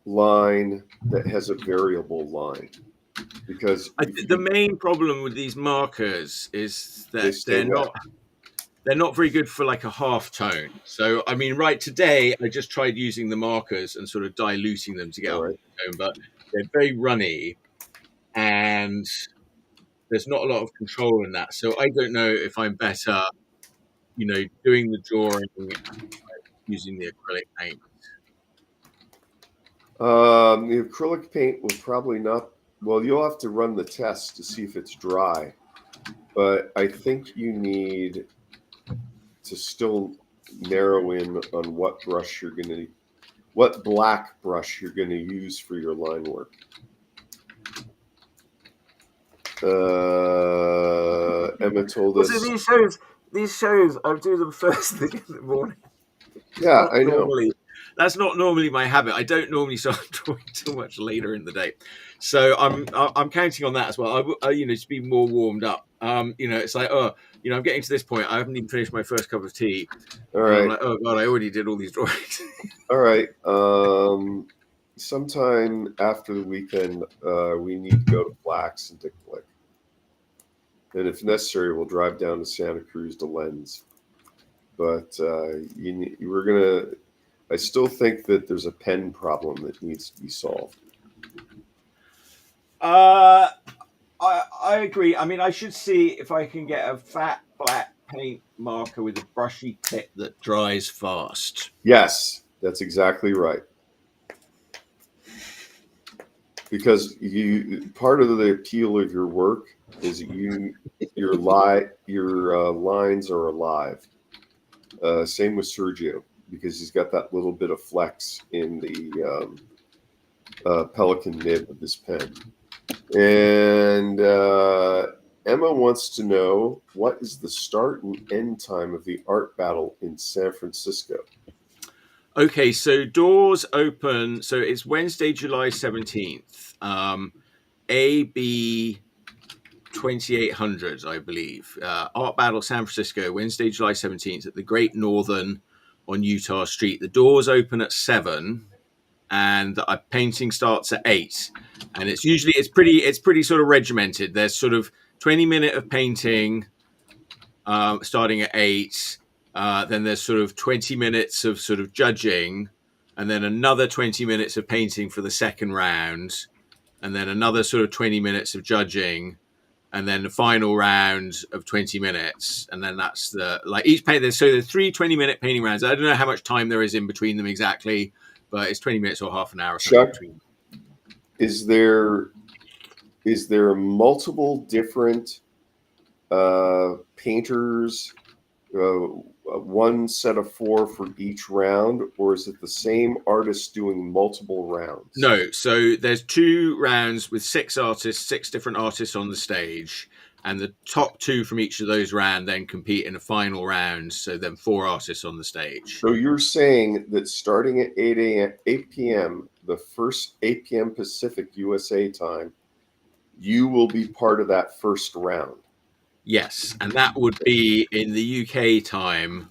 line that has a variable line, because The main problem with these markers is they that stay wet. they're not very good for like a half tone. So I mean, right today I just tried using the markers and sort of diluting them to get All a right. tone, but they're very runny and there's not a lot of control in that. So I don't know if I'm better, doing the drawing using the acrylic paint. The acrylic paint will probably not. Well, you'll have to run the test to see if it's dry, but I think you need to still narrow in on what black brush you're going to use for your line work. Emma told us. These shows, I do them first thing in the morning. Yeah, I know. That's not normally my habit. I don't normally start drawing too much later in the day, so I'm counting on that as well. To be more warmed up. It's like, I'm getting to this point. I haven't even finished my first cup of tea. All right. I'm like, oh god, I already did all these drawings. All right. Sometime after the weekend, we need to go to Flax and Dick Blick, and if necessary, we'll drive down to Santa Cruz to Lens. But we're gonna. I still think that there's a pen problem that needs to be solved. I agree. I mean, I should see if I can get a fat black paint marker with a brushy tip that dries fast. Yes, that's exactly right. Because part of the appeal of your work is your lines are alive. Same with Sergio, because he's got that little bit of flex in the Pelican nib of this pen. And Emma wants to know, what is the start and end time of the art battle in San Francisco? Okay, so doors open. So it's Wednesday, July 17th. AB 2800, I believe. Art Battle San Francisco, Wednesday, July 17th at the Great Northern on Utah Street. The doors open at 7. and the painting starts at 8. And it's pretty sort of regimented. There's sort of 20-minute of painting starting at 8. Then there's sort of 20 minutes of sort of judging, and then another 20 minutes of painting for the second round, and then another sort of 20 minutes of judging, and then the final round of 20 minutes. And then that's each paint. There's 3 20-minute painting rounds. I don't know how much time there is in between them exactly, but it's 20 minutes or half an hour. Chuck, is there multiple different painters, one set of 4 for each round, or is it the same artist doing multiple rounds? No, so there's 2 rounds with 6 artists, 6 different artists on the stage, and the top 2 from each of those rounds then compete in a final round. So then 4 artists on the stage. So you're saying that starting at 8 p.m., the first 8 p.m. Pacific USA time, you will be part of that first round? Yes, and that would be in the UK time,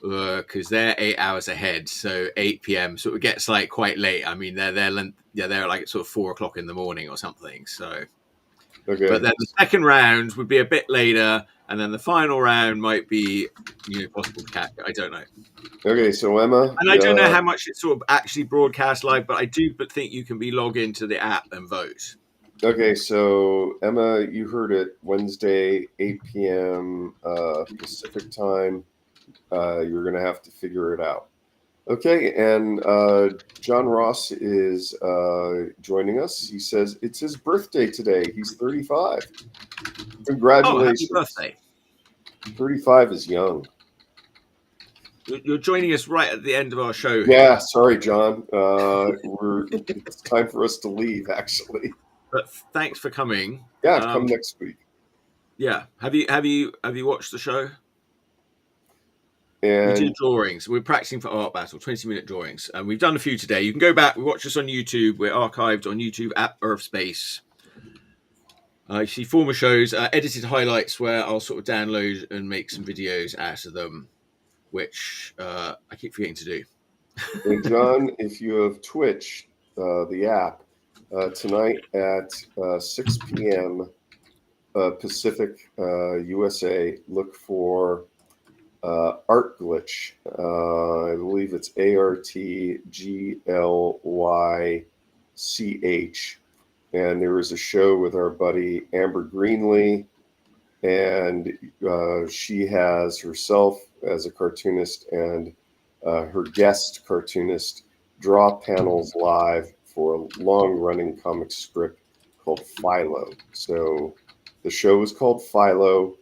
because they're 8 hours ahead, so 8 p.m. So it gets like quite late. I mean, they're like sort of 4 o'clock in the morning or something. So, okay. But then the second round would be a bit later, and then the final round might be possible to catch. I don't know. Okay, so Emma, and I don't know how much it's sort of actually broadcast live, but I do think you can log into the app and vote. Okay, so Emma, you heard it. Wednesday, 8 p.m. Pacific time. You're going to have to figure it out. Okay, and John Ross is joining us. He says it's his birthday today. He's 35. Congratulations. Oh, happy birthday. 35 is young. You're joining us right at the end of our show. Yeah, sorry, John. It's time for us to leave, actually. But thanks for coming. Yeah, come next week. Yeah. Have you watched the show? And we do drawings. We're practicing for Art Battle, 20-minute drawings. And we've done a few today. You can go back, watch us on YouTube. We're archived on YouTube at Urfspace. You see former shows, edited highlights where I'll sort of download and make some videos out of them, which I keep forgetting to do. And John, if you have Twitch, the app, tonight at 6 p.m. Pacific USA, look for Art Glitch. I believe it's ARTGLYCH. And there was a show with our buddy Amber Greenlee, and she has herself as a cartoonist and her guest cartoonist draw panels live for a long-running comic strip called Philo. So the show is called Philo.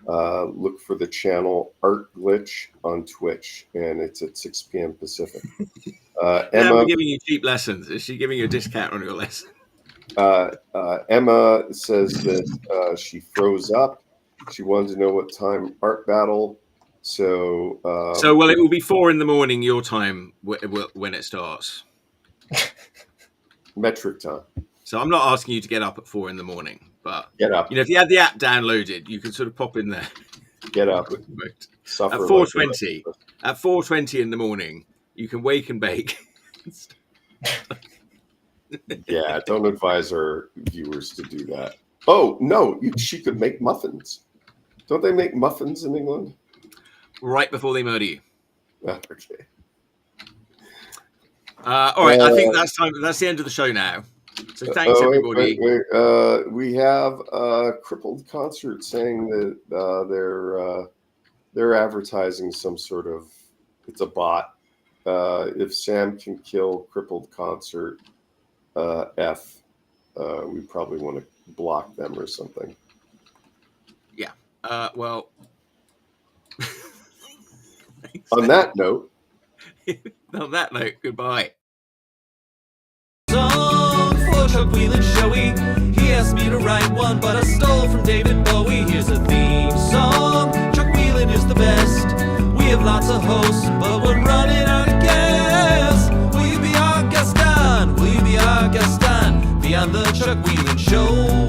Look for the channel Art Glitch on Twitch, and it's at 6 p.m. Pacific. Emma, I'm giving you cheap lessons. Is she giving you a discount on your lesson? Emma says that she froze up. She wanted to know what time Art Battle. So it will be 4 a.m. your time when it starts. Metric time. So I'm not asking you to get up at 4 a.m, but get up. If you had the app downloaded, you can sort of pop in there. Get up. At 4:20. At 4:20 in the morning, you can wake and bake. Yeah, don't advise our viewers to do that. Oh no, she could make muffins. Don't they make muffins in England? Right before they murder you. Okay. All right, I think that's time. That's the end of the show now. So thanks, everybody. Wait. We have a Crippled Concert saying that they're advertising some sort of, it's a bot. If Sam can kill Crippled Concert, we probably want to block them or something. Yeah. Well. On that note, goodbye. Song for Chuck Whelan Showy. He asked me to write one, but I stole from David Bowie. Here's a theme song. Chuck Whelan is the best. We have lots of hosts, but we're running out of gas. Will you be our guest on? Will you be our guest on? Beyond the Chuck Whelan Show.